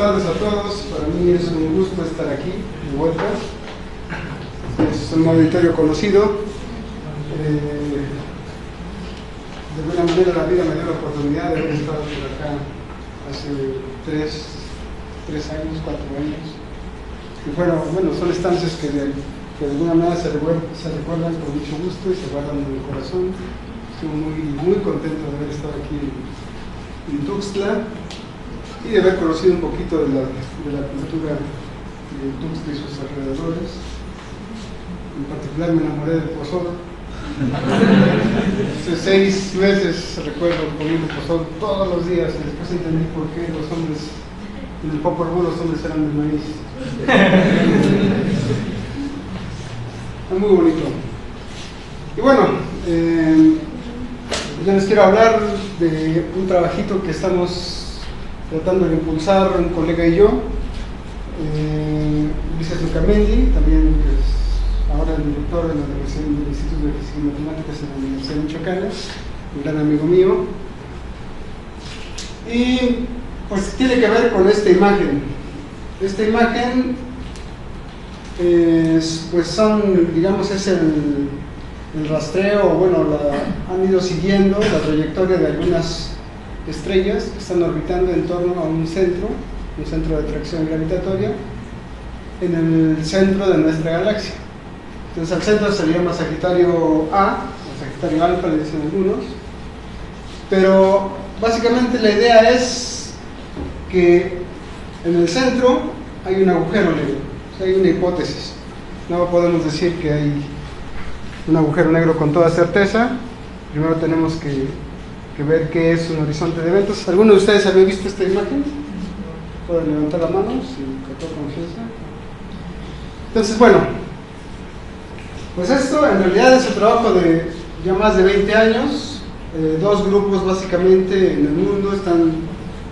tardes a todos. Para mí es un gusto estar aquí de vuelta. Es un auditorio conocido. De alguna manera la vida me dio la oportunidad de haber estado por acá hace 3 años, 4 años. Y bueno, son estancias que de alguna manera se recuerdan con mucho gusto y se guardan en el corazón. Estoy muy contento de haber estado aquí en Tuxtla y de haber conocido un poquito de la cultura de Tuxtla y sus alrededores. En particular me enamoré del pozol. Hace 6 meses recuerdo comiendo pozol todos los días y después entendí por qué los hombres en el Popol Vuh los hombres eran de maíz. Es muy bonito. Y bueno, yo les quiero hablar de un trabajito que estamos tratando de impulsar un colega y yo, Luis Azucamendi, también ahora el director del Instituto de Física y Matemáticas en la Universidad de Michoacán, un gran amigo mío. Y pues tiene que ver con esta imagen. Esta imagen es el rastreo, han ido siguiendo la trayectoria de algunas estrellas que están orbitando en torno a un centro de atracción gravitatoria en el centro de nuestra galaxia. Entonces al centro se le llama Sagitario A, o Sagitario Alfa le dicen algunos, pero básicamente la idea es que en el centro hay un agujero negro, o sea, hay una hipótesis. No podemos decir que hay un agujero negro con toda certeza. Primero tenemos que ver qué es un horizonte de eventos. ¿Alguno de ustedes había visto esta imagen? Pueden levantar la mano con toda confianza. Entonces, bueno, pues esto en realidad es el trabajo de ya más de 20 años. 2 grupos básicamente en el mundo están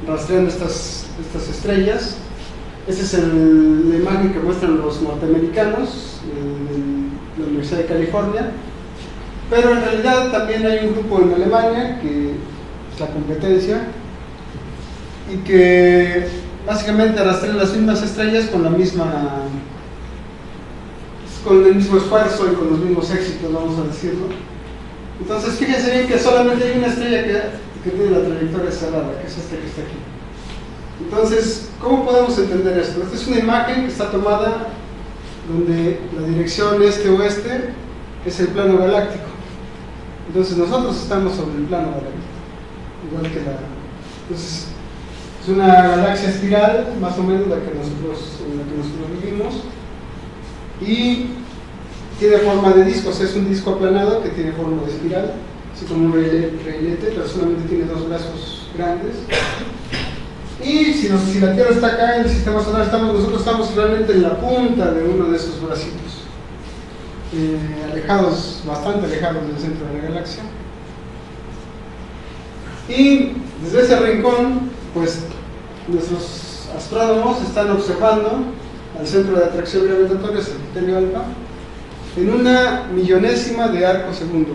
rastreando estas estrellas. Esta es la imagen que muestran los norteamericanos en la Universidad de California, pero en realidad también hay un grupo en Alemania que es la competencia y que básicamente rastrean las mismas estrellas con el mismo esfuerzo y con los mismos éxitos, vamos a decirlo. Entonces fíjense bien que solamente hay una estrella que tiene la trayectoria cerrada, que es esta que está aquí. Entonces, ¿cómo podemos entender esto? Esta es una imagen que está tomada donde la dirección este-oeste es el plano galáctico. Entonces nosotros estamos sobre el plano galáctico, igual que entonces es una galaxia espiral, más o menos en la que nosotros vivimos, y tiene forma de disco, o sea, es un disco aplanado que tiene forma de espiral, así como un reilete, pero solamente tiene 2 brazos grandes. Y si la Tierra está acá en el sistema solar, nosotros estamos realmente en la punta de uno de esos bracitos, bastante alejados del centro de la galaxia. Y desde ese rincón, pues nuestros astrónomos están observando al centro de atracción gravitatoria, Sagitario Alfa, en 1/1000ª de arco segundo.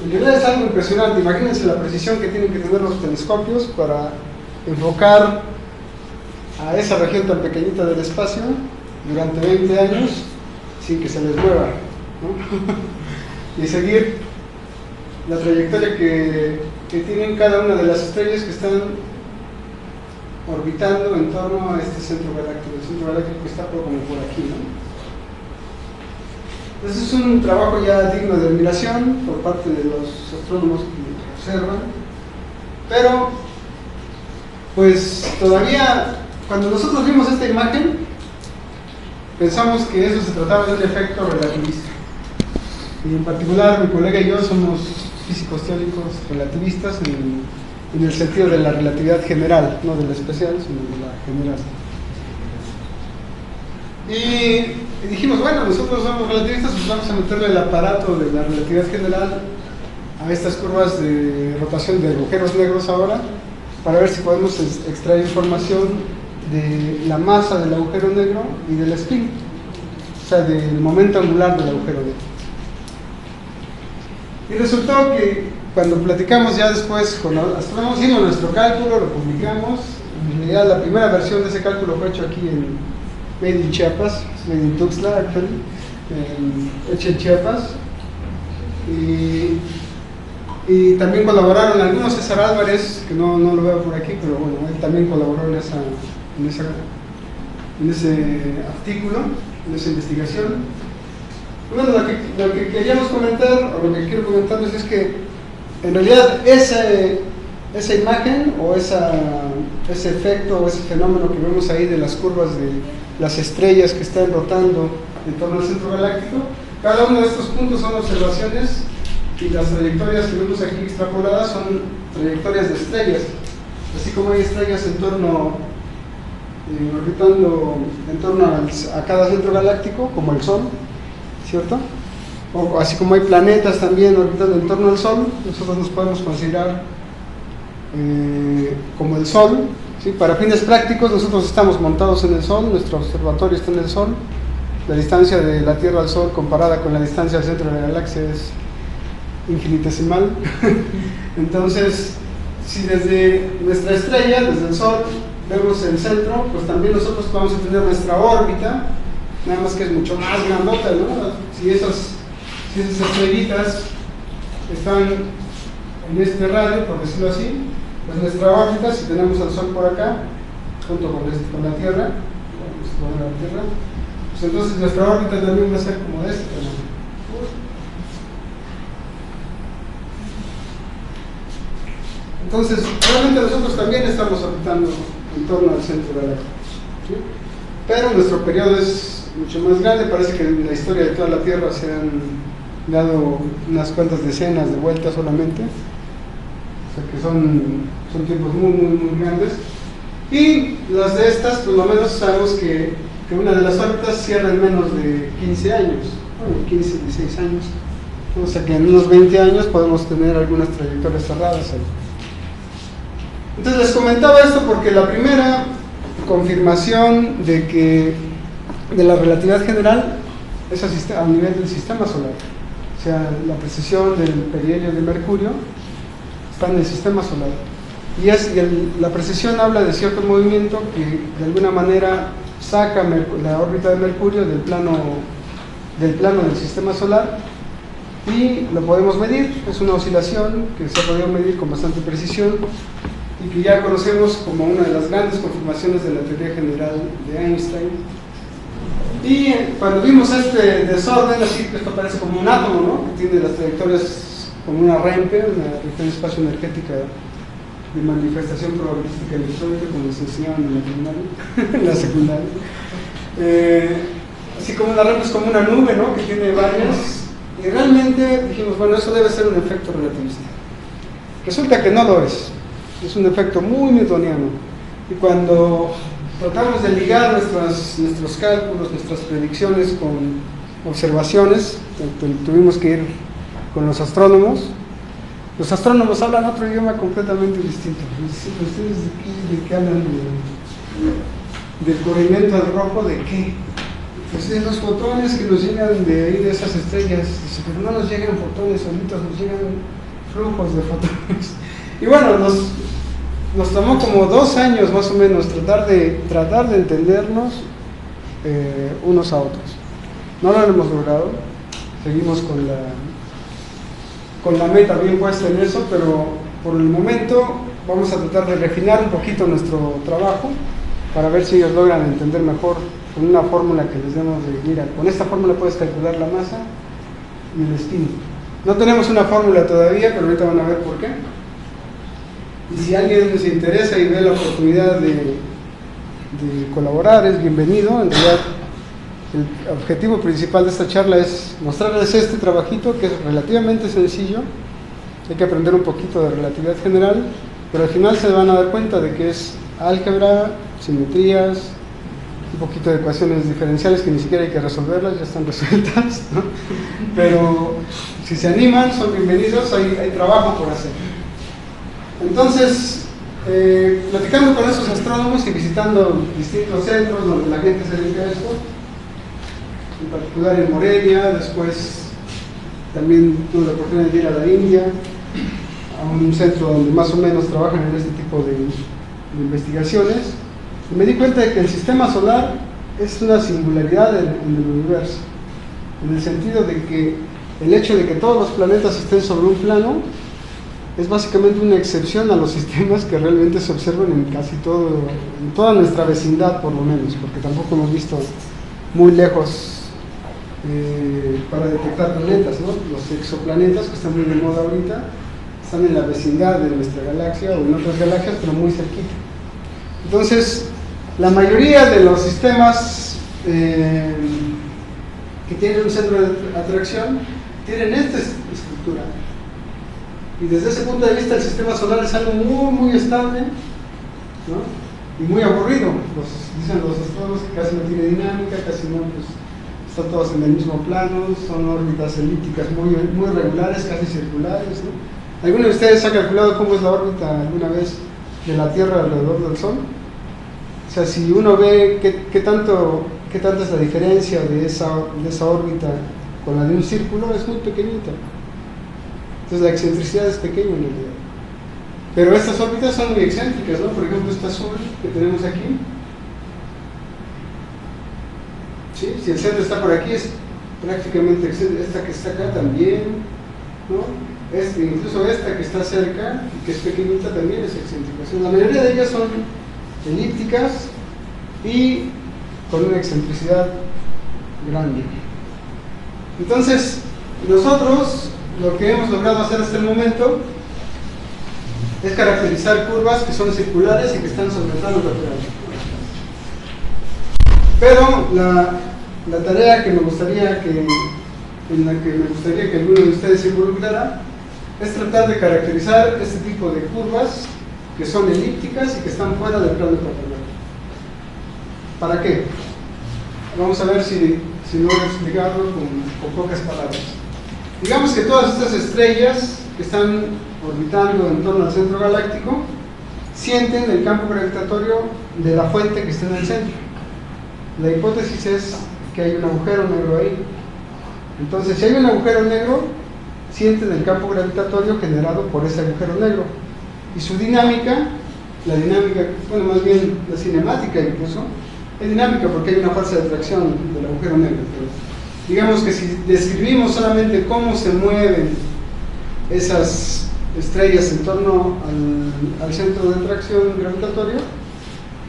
En realidad es algo impresionante. Imagínense la precisión que tienen que tener los telescopios para enfocar a esa región tan pequeñita del espacio durante 20 años sin que se les mueva, ¿no? Y seguir la trayectoria que tienen cada una de las estrellas que están orbitando en torno a este centro galáctico. El centro galáctico está como por aquí, ¿no? Entonces es un trabajo ya digno de admiración por parte de los astrónomos que observan, pero pues todavía cuando nosotros vimos esta imagen pensamos que eso se trataba de un efecto relativista, y en particular mi colega y yo somos físicos teóricos relativistas en el sentido de la relatividad general, no de la especial, sino de la general. Y dijimos, bueno, nosotros somos relativistas, pues vamos a meterle el aparato de la relatividad general a estas curvas de rotación de agujeros negros ahora, para ver si podemos extraer información de la masa del agujero negro y del spin, o sea, del momento angular del agujero negro. Y resultó que cuando platicamos ya después con los astrónomos, hicimos nuestro cálculo, lo publicamos. En realidad la primera versión de ese cálculo fue hecho aquí en Made in Chiapas, Made in Tuxtla, actually, hecho en Chiapas. Y también colaboraron algunos, César Álvarez, que no lo veo por aquí, pero bueno, él también colaboró en ese artículo, en esa investigación. Bueno, lo que queríamos comentar, o lo que quiero comentarles es que en realidad esa imagen o ese efecto o ese fenómeno que vemos ahí de las curvas de las estrellas que están rotando en torno al centro galáctico, cada uno de estos puntos son observaciones y las trayectorias que vemos aquí extrapoladas son trayectorias de estrellas, así como hay estrellas orbitando en torno a cada centro galáctico, como el Sol, ¿cierto? O así como hay planetas también orbitando en torno al Sol, nosotros nos podemos considerar como el Sol, ¿sí? Para fines prácticos nosotros estamos montados en el Sol, nuestro observatorio está en el Sol, la distancia de la Tierra al Sol comparada con la distancia al centro de la galaxia es infinitesimal. Entonces, si desde nuestra estrella, desde el Sol, vemos el centro, pues también nosotros vamos a tener nuestra órbita, nada más que es mucho más grandota, ¿no? Si esas estrellitas están en este radio, por decirlo así, pues nuestra órbita, si tenemos al Sol por acá, junto con la Tierra, pues entonces nuestra órbita también va a ser como de este tamaño. Entonces, realmente nosotros también estamos orbitando en torno al centro galáctico, ¿sí? Pero nuestro periodo es mucho más grande. Parece que en la historia de toda la Tierra se han dado unas cuantas decenas de vueltas solamente, o sea que son tiempos muy grandes. Y las de estas, por lo menos sabemos que una de las órbitas cierra en menos de 15 años, bueno, 15, 16 años, o sea que en unos 20 años podemos tener algunas trayectorias cerradas ahí. Entonces les comentaba esto porque la primera confirmación de la relatividad general es a nivel del sistema solar, o sea, la precesión del perihelio de Mercurio está en el sistema solar, y la precesión habla de cierto movimiento que de alguna manera saca la órbita de Mercurio del plano del sistema solar, y lo podemos medir. Es una oscilación que se ha podido medir con bastante precisión y que ya conocemos como una de las grandes confirmaciones de la teoría general de Einstein. Y cuando vimos este desorden, así que esto parece como un átomo, ¿no? Que tiene las trayectorias como una REMPE, una región espacio-energética de manifestación probabilística electrónica, como les enseñaban en la primaria, en la secundaria. Así como una REMPE es como una nube, ¿no? Que tiene varias. Y realmente dijimos, bueno, eso debe ser un efecto relativista. Resulta que no lo es. Es un efecto muy newtoniano. Y cuando tratamos de ligar nuestros cálculos, nuestras predicciones con observaciones, tuvimos que ir con los astrónomos. Los astrónomos hablan otro idioma completamente distinto. ¿Ustedes de qué hablan? ¿Del corrimiento al rojo? ¿De qué? Pues de los fotones que nos llegan de ahí, de esas estrellas. Dice, pero no nos llegan fotones solitos, nos llegan flujos de fotones. Y bueno, nos tomó como 2 años más o menos tratar de entendernos unos a otros. No lo hemos logrado, seguimos con la meta bien puesta en eso, pero por el momento vamos a tratar de refinar un poquito nuestro trabajo para ver si ellos logran entender mejor con una fórmula que les demos de, mira, con esta fórmula puedes calcular la masa y el spin. No tenemos una fórmula todavía, pero ahorita van a ver por qué. Y si alguien les interesa y ve la oportunidad de colaborar, es bienvenido. En realidad, el objetivo principal de esta charla es mostrarles este trabajito que es relativamente sencillo. Hay que aprender un poquito de relatividad general, pero al final se van a dar cuenta de que es álgebra, simetrías, un poquito de ecuaciones diferenciales que ni siquiera hay que resolverlas, ya están resueltas, ¿no? Pero si se animan, son bienvenidos, hay trabajo por hacer. Entonces, platicando con esos astrónomos y visitando distintos centros donde la gente se dedica a esto, en particular en Morelia, después también tuve la oportunidad de ir a la India, a un centro donde más o menos trabajan en este tipo de investigaciones, y me di cuenta de que el sistema solar es una singularidad en el universo, en el sentido de que el hecho de que todos los planetas estén sobre un plano es básicamente una excepción a los sistemas que realmente se observan en casi todo, en toda nuestra vecindad por lo menos, porque tampoco hemos visto muy lejos para detectar planetas, ¿no? Los exoplanetas, que están muy de moda ahorita, están en la vecindad de nuestra galaxia o en otras galaxias, pero muy cerquita. Entonces, la mayoría de los sistemas que tienen un centro de atracción tienen esta estructura. Y desde ese punto de vista el sistema solar es algo muy, muy estable, ¿no? Y muy aburrido. Dicen los astrólogos que casi no tiene dinámica, casi no, pues están todos en el mismo plano, son órbitas elípticas muy, muy regulares, casi circulares, ¿no? ¿Alguno de ustedes ha calculado cómo es la órbita alguna vez de la Tierra alrededor del Sol? O sea, si uno ve qué tanto es la diferencia de esa órbita con la de un círculo, es muy pequeñita. Entonces la excentricidad es pequeña en realidad. Pero estas órbitas son muy excéntricas, ¿no? Por ejemplo, esta azul que tenemos aquí. ¿Sí? Si el centro está por aquí, es prácticamente excéntrica. Esta que está acá también, ¿no? Incluso esta que está cerca, que es pequeñita, también es excéntrica. O sea, la mayoría de ellas son elípticas y con una excentricidad grande. Entonces, nosotros lo que hemos logrado hacer hasta el momento es caracterizar curvas que son circulares y que están sobre el plano lateral. Pero la tarea que me gustaría en la que me gustaría que alguno de ustedes se involucrara es tratar de caracterizar este tipo de curvas que son elípticas y que están fuera del plano ecuatorial. ¿Para qué? Vamos a ver si logro explicarlo con pocas palabras. Digamos que todas estas estrellas que están orbitando en torno al centro galáctico sienten el campo gravitatorio de la fuente que está en el centro. La hipótesis es que hay un agujero negro ahí. Entonces, si hay un agujero negro, sienten el campo gravitatorio generado por ese agujero negro. Y su dinámica, la dinámica, bueno, más bien la cinemática incluso, es dinámica porque hay una fuerza de atracción del agujero negro. Pero digamos que si describimos solamente cómo se mueven esas estrellas en torno al centro de atracción gravitatorio,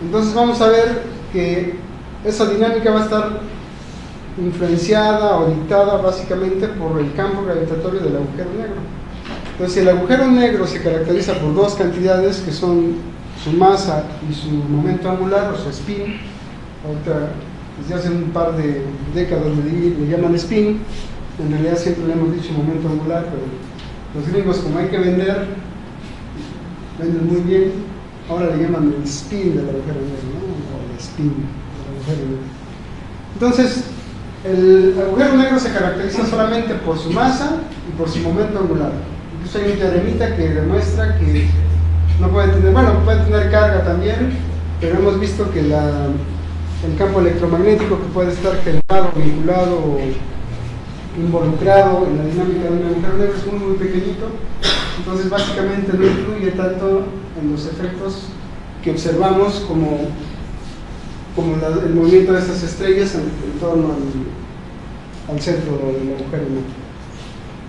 entonces vamos a ver que esa dinámica va a estar influenciada o dictada básicamente por el campo gravitatorio del agujero negro. Entonces, si el agujero negro se caracteriza por dos cantidades que son su masa y su momento angular o su spin, ahorita desde hace un par de décadas le llaman spin, en realidad siempre le hemos dicho momento angular, pero los gringos, como hay que vender, venden muy bien, ahora le llaman el spin del agujero negro, ¿no? O el spin del agujero negro. Entonces, el agujero negro se caracteriza solamente por su masa y por su momento angular. Incluso hay un teoremita que demuestra que no puede tener, bueno, puede tener carga también, pero hemos visto que el campo electromagnético que puede estar generado, vinculado o involucrado en la dinámica de un agujero negro es muy, muy pequeñito. Entonces, básicamente no influye tanto en los efectos que observamos como el movimiento de estas estrellas en torno al centro del agujero negro.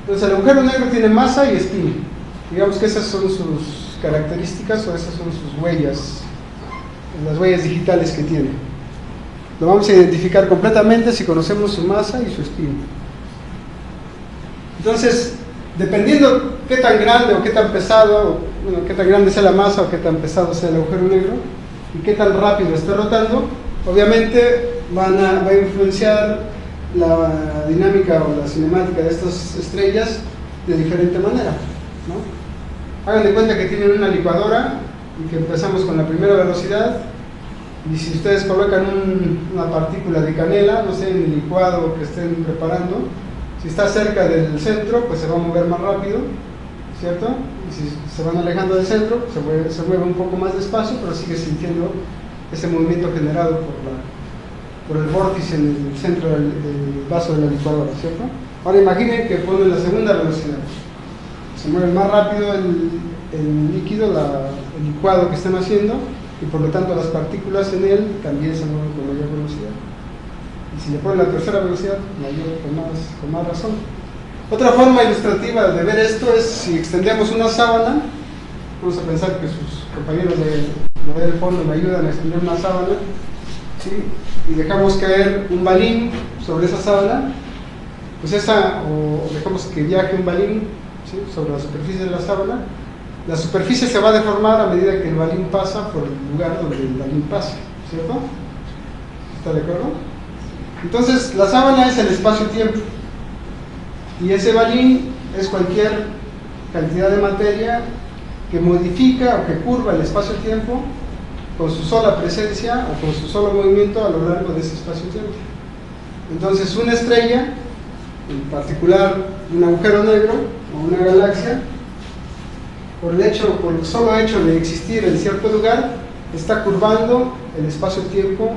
Entonces, el agujero negro tiene masa y spin. Digamos que esas son sus características o esas son sus huellas, las huellas digitales que tiene. Lo vamos a identificar completamente si conocemos su masa y su spin. Entonces, dependiendo qué tan grande o qué tan pesado, bueno, qué tan grande sea la masa o qué tan pesado sea el agujero negro y qué tan rápido esté rotando, obviamente va a influenciar la dinámica o la cinemática de estas estrellas de diferente manera, ¿no? Hagan de cuenta que tienen una licuadora y que empezamos con la primera velocidad, y si ustedes colocan una partícula de canela, no sé, en el licuado que estén preparando, si está cerca del centro, pues se va a mover más rápido, ¿cierto? Y si se van alejando del centro, se mueve un poco más despacio, pero sigue sintiendo ese movimiento generado por el vórtice en el centro del vaso de la licuadora, ¿cierto? Ahora imaginen que ponen la segunda velocidad. se mueve más rápido el líquido, el licuado que están haciendo, y por lo tanto las partículas en él también se mueven con mayor velocidad. Y si le ponen la tercera velocidad, con más razón. Otra forma ilustrativa de ver esto es si extendemos una sábana. Vamos a pensar que sus compañeros del fondo me ayudan a extender una sábana, ¿sí? Y dejamos caer un balín sobre esa sábana, pues o dejamos que viaje un balín, ¿sí?, sobre la superficie de la sábana. La superficie se va a deformar a medida que el balín pasa por el lugar donde el balín pasa, ¿cierto? ¿Está de acuerdo? Entonces, la sábana es el espacio-tiempo, y ese balín es cualquier cantidad de materia que modifica o que curva el espacio-tiempo con su sola presencia o con su solo movimiento a lo largo de ese espacio-tiempo. Entonces, una estrella, en particular un agujero negro o una galaxia, por el solo hecho de existir en cierto lugar, está curvando el espacio-tiempo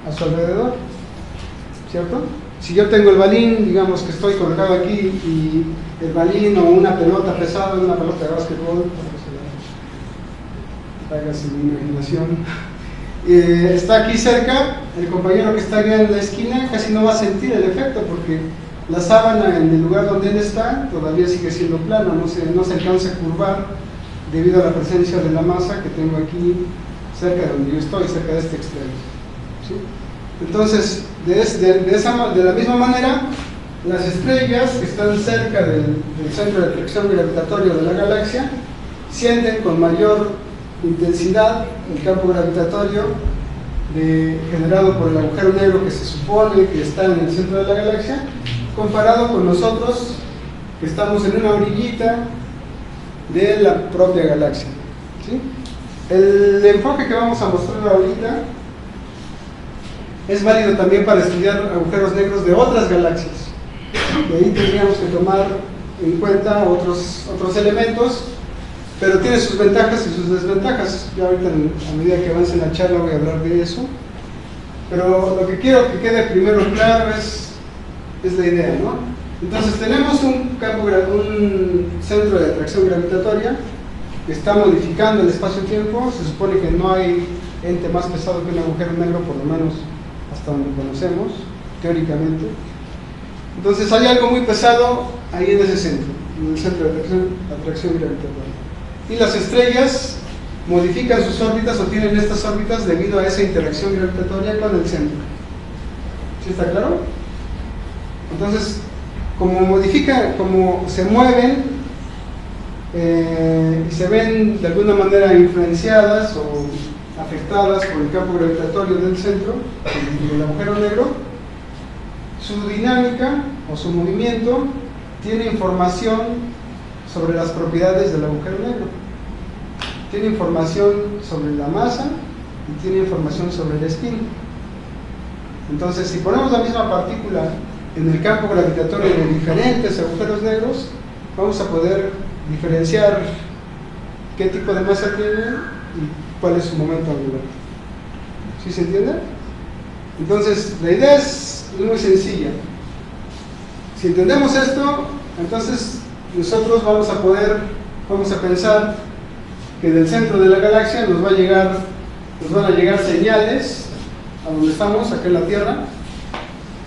a su alrededor, ¿cierto? Si yo tengo el balín, digamos que estoy colocado aquí, y el balín o una pelota pesada, una pelota de básquetbol, hágase mi imaginación, está aquí cerca, el compañero que está allá en la esquina casi no va a sentir el efecto, porque la sábana en el lugar donde él está todavía sigue siendo plana, no se alcanza a curvar debido a la presencia de la masa que tengo aquí cerca de donde yo estoy, cerca de este extremo, ¿sí? Entonces, de la misma manera, las estrellas que están cerca del centro de atracción gravitatorio de la galaxia sienten con mayor intensidad el campo gravitatorio generado por el agujero negro que se supone que está en el centro de la galaxia, comparado con nosotros que estamos en una orillita de la propia galaxia, ¿sí? El enfoque que vamos a mostrar ahorita es válido también para estudiar agujeros negros de otras galaxias. De ahí tendríamos que tomar en cuenta otros elementos, pero tiene sus ventajas y sus desventajas. Ya ahorita, a medida que avance la charla, voy a hablar de eso. Pero lo que quiero que quede primero claro es la idea, ¿no? Entonces tenemos un centro de atracción gravitatoria que está modificando el espacio-tiempo. Se supone que no hay ente más pesado que un agujero negro, por lo menos hasta donde conocemos, teóricamente. Entonces hay algo muy pesado ahí en ese centro, en el centro de atracción gravitatoria. Y las estrellas modifican sus órbitas o tienen estas órbitas debido a esa interacción gravitatoria con el centro. ¿Sí está claro? Entonces, como se mueven y se ven de alguna manera influenciadas o afectadas por el campo gravitatorio del centro, del agujero negro, su dinámica o su movimiento tiene información sobre las propiedades del agujero negro. Tiene información sobre la masa y tiene información sobre el spin. Entonces, si ponemos la misma partícula en el campo gravitatorio de diferentes agujeros negros, vamos a poder diferenciar qué tipo de masa tiene y cuál es su momento angular. ¿Sí se entiende? Entonces, la idea es muy sencilla. Si entendemos esto, entonces nosotros vamos a pensar que del centro de la galaxia nos van a llegar señales a donde estamos, acá en la Tierra,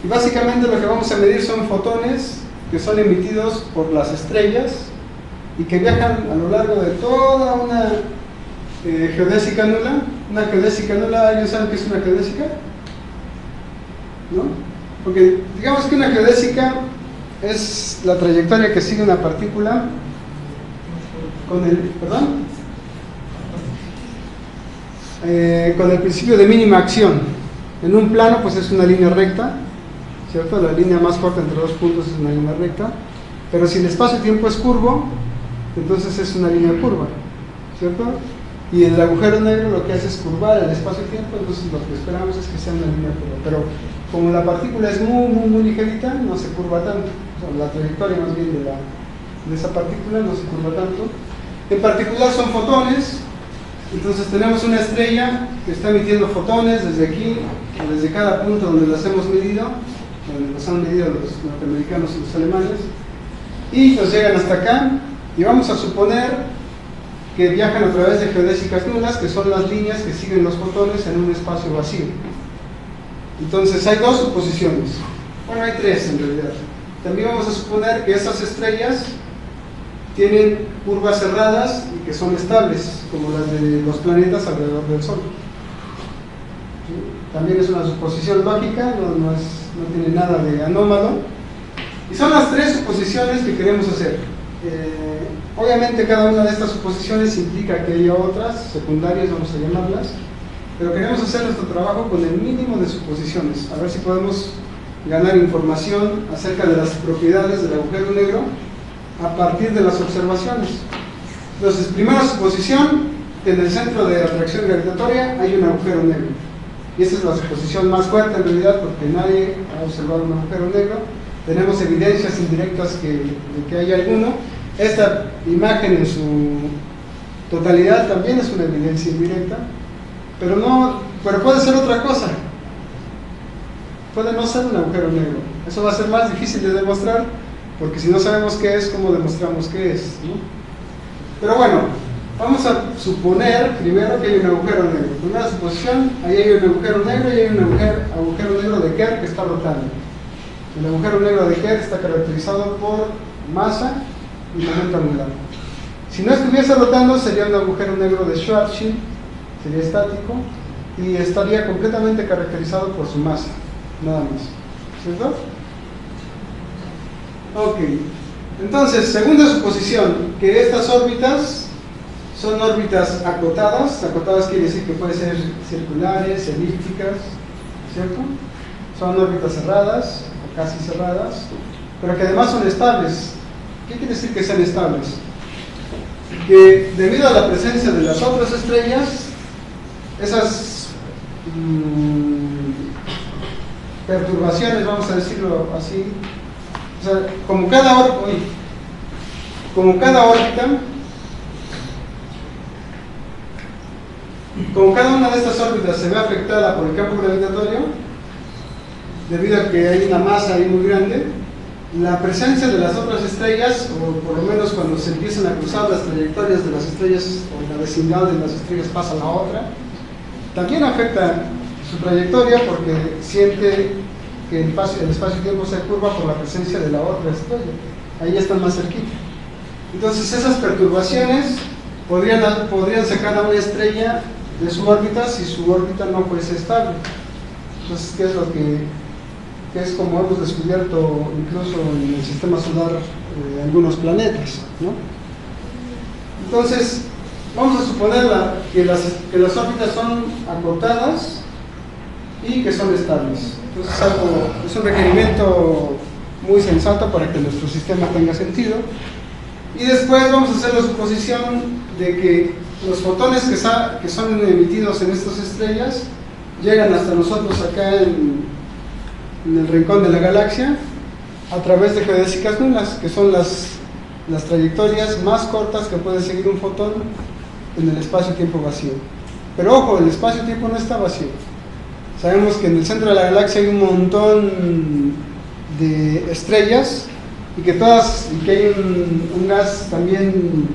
y básicamente lo que vamos a medir son fotones que son emitidos por las estrellas y que viajan a lo largo de toda una geodésica nula. Una geodésica nula, ¿ellos saben qué es una geodésica? ¿No? Porque digamos que una geodésica es la trayectoria que sigue una partícula con el principio de mínima acción. En un plano, pues es una línea recta, ¿cierto? La línea más corta entre dos puntos es una línea recta, pero si el espacio-tiempo es curvo, entonces es una línea curva, ¿cierto? Y el agujero negro lo que hace es curvar el espacio-tiempo, entonces lo que esperamos es que sea una línea curva. Pero como la partícula es muy ligerita, no se curva tanto. O sea, la trayectoria más bien de esa partícula no se curva tanto. En particular son fotones. Entonces tenemos una estrella que está emitiendo fotones desde aquí, o desde cada punto donde las hemos medido, donde los han medido los norteamericanos y los alemanes, y nos llegan hasta acá, Y vamos a suponer que viajan a través de geodésicas nulas, que son las líneas que siguen los fotones en un espacio vacío. Entonces hay dos suposiciones, bueno, hay tres en realidad. También vamos a suponer que esas estrellas tienen curvas cerradas y que son estables, como las de los planetas alrededor del Sol. También es una suposición lógica, no tiene nada de anómalo. Y son las tres suposiciones que queremos hacer. Obviamente cada una de estas suposiciones implica que haya otras, secundarias vamos a llamarlas, pero queremos hacer nuestro trabajo con el mínimo de suposiciones, a ver si podemos ganar información acerca de las propiedades del agujero negro a partir de las observaciones. Entonces, primera suposición, que en el centro de atracción gravitatoria hay un agujero negro. Y esta es la suposición más fuerte en realidad, porque nadie ha observado un agujero negro. Tenemos evidencias indirectas de que hay alguno. Esta imagen en su totalidad también es una evidencia indirecta, pero puede ser otra cosa. Puede no ser un agujero negro. Eso va a ser más difícil de demostrar, porque si no sabemos qué es, ¿cómo demostramos qué es, ¿no? Pero bueno, vamos a suponer primero que hay un agujero negro. Primera suposición, ahí hay un agujero negro y hay un agujero negro de Kerr que está rotando. El agujero negro de Kerr está caracterizado por masa y momento angular. Si no estuviese rotando, sería un agujero negro de Schwarzschild, sería estático y estaría completamente caracterizado por su masa, nada más. ¿Cierto? Ok. Entonces, segunda suposición, que estas órbitas son órbitas acotadas. Acotadas quiere decir que pueden ser circulares, elípticas, ¿cierto? Son órbitas cerradas, o casi cerradas, pero que además son estables. ¿Qué quiere decir que sean estables? Que debido a la presencia de las otras estrellas, esas perturbaciones, vamos a decirlo así, o sea, como cada una de estas órbitas se ve afectada por el campo gravitatorio, debido a que hay una masa ahí muy grande, la presencia de las otras estrellas, o por lo menos cuando se empiezan a cruzar las trayectorias de las estrellas, o la vecindad de las estrellas pasa a la otra, también afecta su trayectoria porque siente que el espacio-tiempo se curva por la presencia de la otra estrella. Ahí están más cerquita. Entonces esas perturbaciones podrían sacar a una estrella de su órbita si su órbita no fuese estable. Entonces, ¿qué es lo que es como hemos descubierto incluso en el sistema solar algunos planetas, ¿no? Entonces, vamos a suponer que las órbitas son acotadas y que son estables. Entonces es un requerimiento muy sensato para que nuestro sistema tenga sentido. Y después vamos a hacer la suposición de que los fotones que son emitidos en estas estrellas llegan hasta nosotros acá en el rincón de la galaxia a través de geodésicas nulas, que son las trayectorias más cortas que puede seguir un fotón en el espacio-tiempo vacío. Pero ojo, el espacio-tiempo no está vacío. Sabemos que en el centro de la galaxia hay un montón de estrellas y que hay un gas también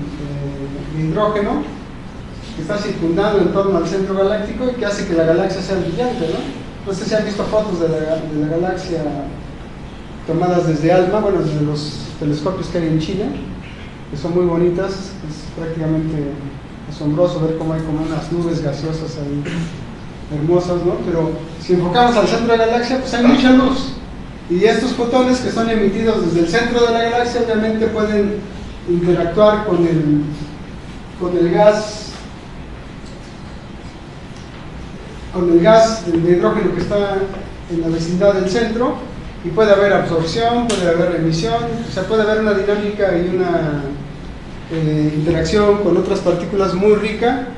de hidrógeno que está circundando en torno al centro galáctico y que hace que la galaxia sea brillante, ¿no? No sé si han visto fotos de la galaxia tomadas desde ALMA, bueno, desde los telescopios que hay en China, que son muy bonitas. Es prácticamente asombroso ver cómo hay como unas nubes gaseosas ahí hermosas, ¿no? Pero si enfocamos al centro de la galaxia, pues hay mucha luz. Y estos fotones que son emitidos desde el centro de la galaxia obviamente pueden interactuar con el gas de hidrógeno que está en la vecindad del centro, y puede haber absorción, puede haber emisión, o sea, puede haber una dinámica y una interacción con otras partículas muy rica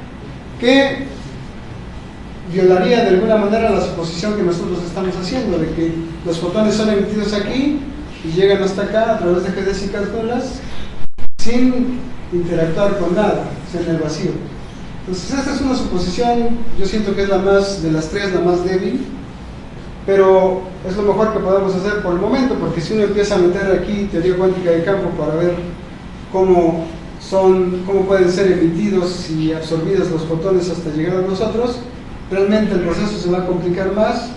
que violaría de alguna manera la suposición que nosotros estamos haciendo de que los fotones son emitidos aquí y llegan hasta acá a través de geodésicas nulas sin interactuar con nada, o sea, en el vacío. Entonces esta es una suposición, yo siento que es la más, de las tres, la más débil, pero es lo mejor que podemos hacer por el momento, porque si uno empieza a meter aquí teoría cuántica de campo para ver cómo cómo pueden ser emitidos y absorbidos los fotones hasta llegar a nosotros, realmente el proceso se va a complicar más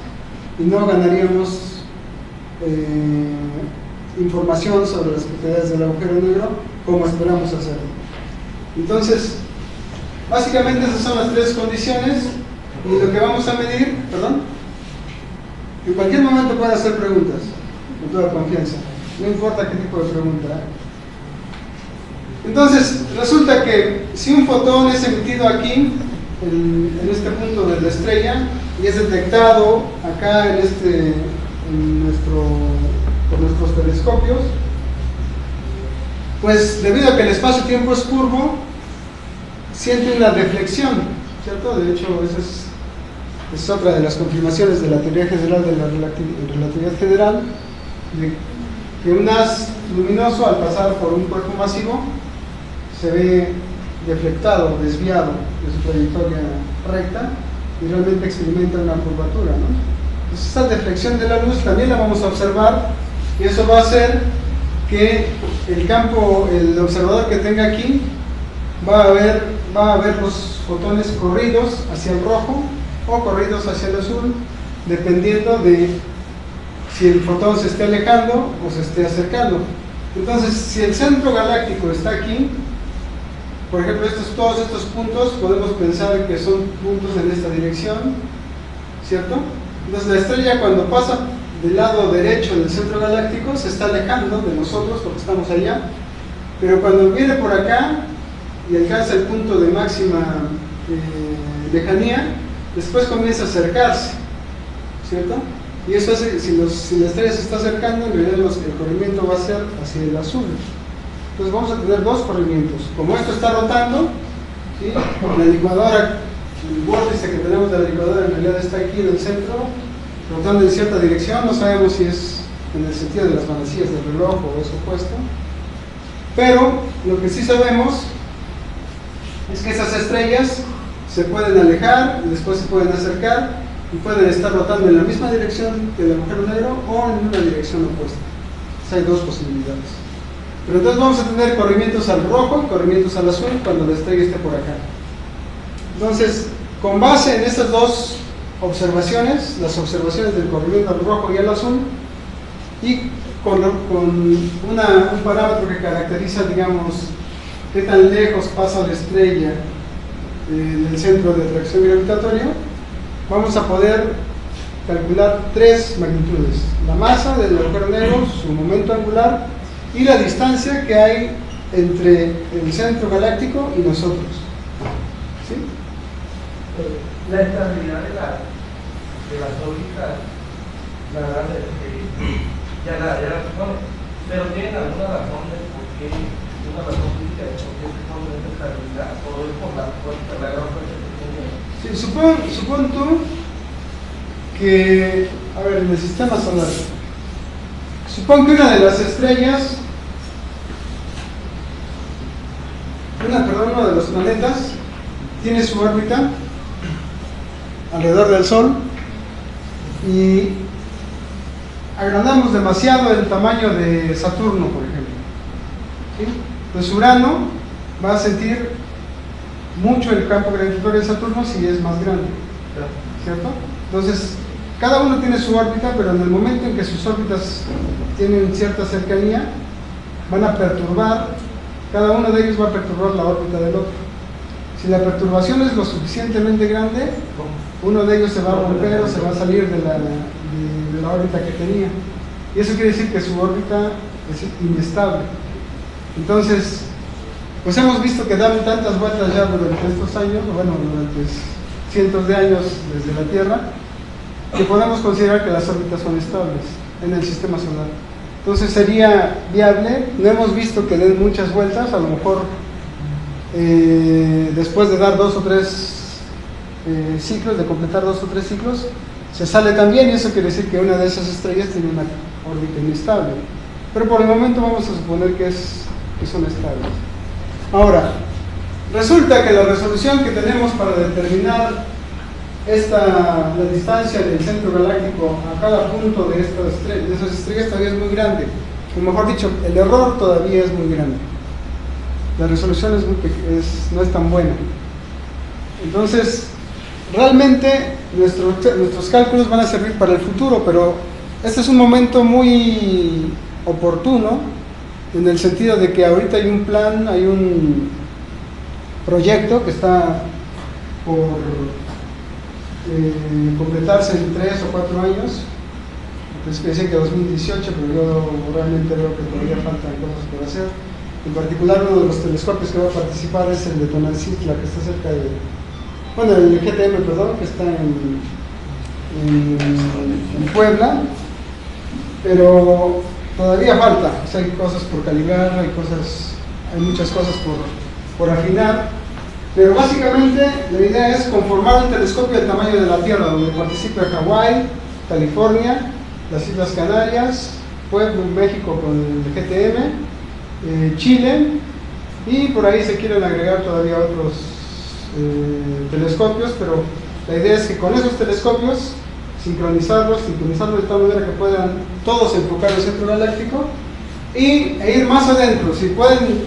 y no ganaríamos información sobre las propiedades del agujero negro como esperamos hacerlo. Entonces, básicamente esas son las tres condiciones y lo que vamos a medir, perdón, en cualquier momento pueden hacer preguntas, con toda confianza, no importa qué tipo de pregunta. Entonces, resulta que si un fotón es emitido aquí, en este punto de la estrella, y es detectado acá por nuestros telescopios, pues debido a que el espacio-tiempo es curvo, siente una deflexión, ¿cierto? De hecho, esa es otra de las confirmaciones de la teoría general de la relatividad general, de que un haz luminoso al pasar por un cuerpo masivo se ve deflectado, desviado de su trayectoria recta y realmente experimenta una curvatura, ¿no? Entonces, esta deflexión de la luz también la vamos a observar y eso va a hacer que el observador que tenga aquí va a ver los fotones corridos hacia el rojo o corridos hacia el azul, dependiendo de si el fotón se esté alejando o se esté acercando. Entonces, si el centro galáctico está aquí, por ejemplo, todos estos puntos podemos pensar que son puntos en esta dirección, ¿cierto? Entonces la estrella, cuando pasa del lado derecho del centro galáctico, se está alejando de nosotros porque estamos allá, pero cuando viene por acá y alcanza el punto de máxima lejanía, después comienza a acercarse, ¿cierto? Y eso hace, si la estrella se está acercando, en realidad el corrimiento va a ser hacia el azul. Entonces vamos a tener dos corrimientos. Como esto está rotando, ¿sí? La licuadora, el vórtice que tenemos de la licuadora en realidad está aquí en el centro, rotando en cierta dirección, no sabemos si es en el sentido de las manecillas del reloj o es opuesto, pero lo que sí sabemos es que esas estrellas se pueden alejar y después se pueden acercar y pueden estar rotando en la misma dirección que el agujero negro o en una dirección opuesta. Entonces hay dos posibilidades. Pero entonces vamos a tener corrimientos al rojo y corrimientos al azul cuando la estrella esté por acá. Entonces, con base en estas dos observaciones, las observaciones del corrimiento al rojo y al azul, y con un parámetro que caracteriza, digamos, qué tan lejos pasa la estrella del centro de atracción gravitatoria, vamos a poder calcular tres magnitudes: la masa del agujero negro, su momento angular y la distancia que hay entre el centro galáctico y nosotros. ¿Sí? La estabilidad de las órbitas, la verdad es que ya la supone, pero ¿tienen alguna razón de por qué, una razón física de por qué se pone esta estabilidad? ¿O es por la fuerza, la gran fuerza que tiene? Sí, supón tú que, a ver, en el sistema solar, supón que una de las estrellas, uno de los planetas, tiene su órbita alrededor del Sol y agrandamos demasiado el tamaño de Saturno, por ejemplo. ¿Sí? Pues Urano va a sentir mucho el campo gravitatorio de Saturno si es más grande, ¿cierto? Entonces, cada uno tiene su órbita, pero en el momento en que sus órbitas tienen cierta cercanía, van a perturbar, cada uno de ellos va a perturbar la órbita del otro. Si la perturbación es lo suficientemente grande, uno de ellos se va a romper o se va a salir de la órbita que tenía. Y eso quiere decir que su órbita es inestable. Entonces, pues hemos visto que dan tantas vueltas ya durante estos años, bueno, durante cientos de años desde la Tierra, que podemos considerar que las órbitas son estables en el sistema solar. Entonces sería viable. No hemos visto que den muchas vueltas, a lo mejor después de dar 2 o 3 ciclos, de completar 2 o 3 ciclos, se sale también, y eso quiere decir que una de esas estrellas tiene una órbita inestable. Pero por el momento vamos a suponer que son estables. Ahora, resulta que la resolución que tenemos para determinar la distancia del centro galáctico a cada punto de esas estrellas todavía es muy grande. O mejor dicho, el error todavía es muy grande. la resolución no es tan buena. Entonces, realmente nuestros cálculos van a servir para el futuro, pero este es un momento muy oportuno en el sentido de que ahorita hay un plan, hay un proyecto que está por completarse en 3 o 4 años. Pues que decía que 2018, pero yo realmente veo que todavía faltan cosas por hacer. En particular, uno de los telescopios que va a participar es el de Tonalcitla, que está cerca de, bueno, el de GTM, perdón, que está en Puebla, pero todavía falta, o sea, hay cosas por calibrar, hay muchas cosas por afinar, pero básicamente la idea es conformar un telescopio del tamaño de la Tierra, donde participe Hawái, California, las Islas Canarias, Puebla, México con el GTM, Chile, y por ahí se quieren agregar todavía otros telescopios, pero la idea es que con esos telescopios sincronizarlos de tal manera que puedan todos enfocar el centro galáctico e ir más adentro. Si pueden,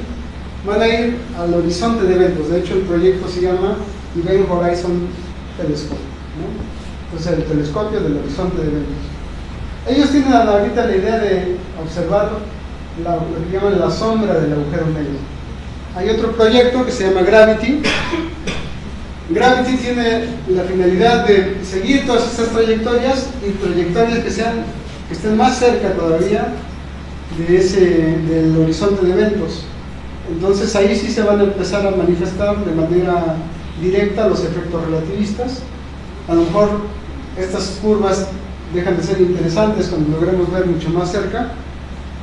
van a ir al horizonte de eventos. De hecho, el proyecto se llama Event Horizon Telescope, ¿no? Entonces, el telescopio del horizonte de eventos. Ellos tienen ahorita la idea de observar lo que llaman la sombra del agujero negro. Hay otro proyecto que se llama Gravity. Gravity tiene la finalidad de seguir todas estas trayectorias y trayectorias que estén más cerca todavía del horizonte de eventos. Entonces ahí sí se van a empezar a manifestar de manera directa los efectos relativistas. A lo mejor estas curvas dejan de ser interesantes cuando logremos ver mucho más cerca.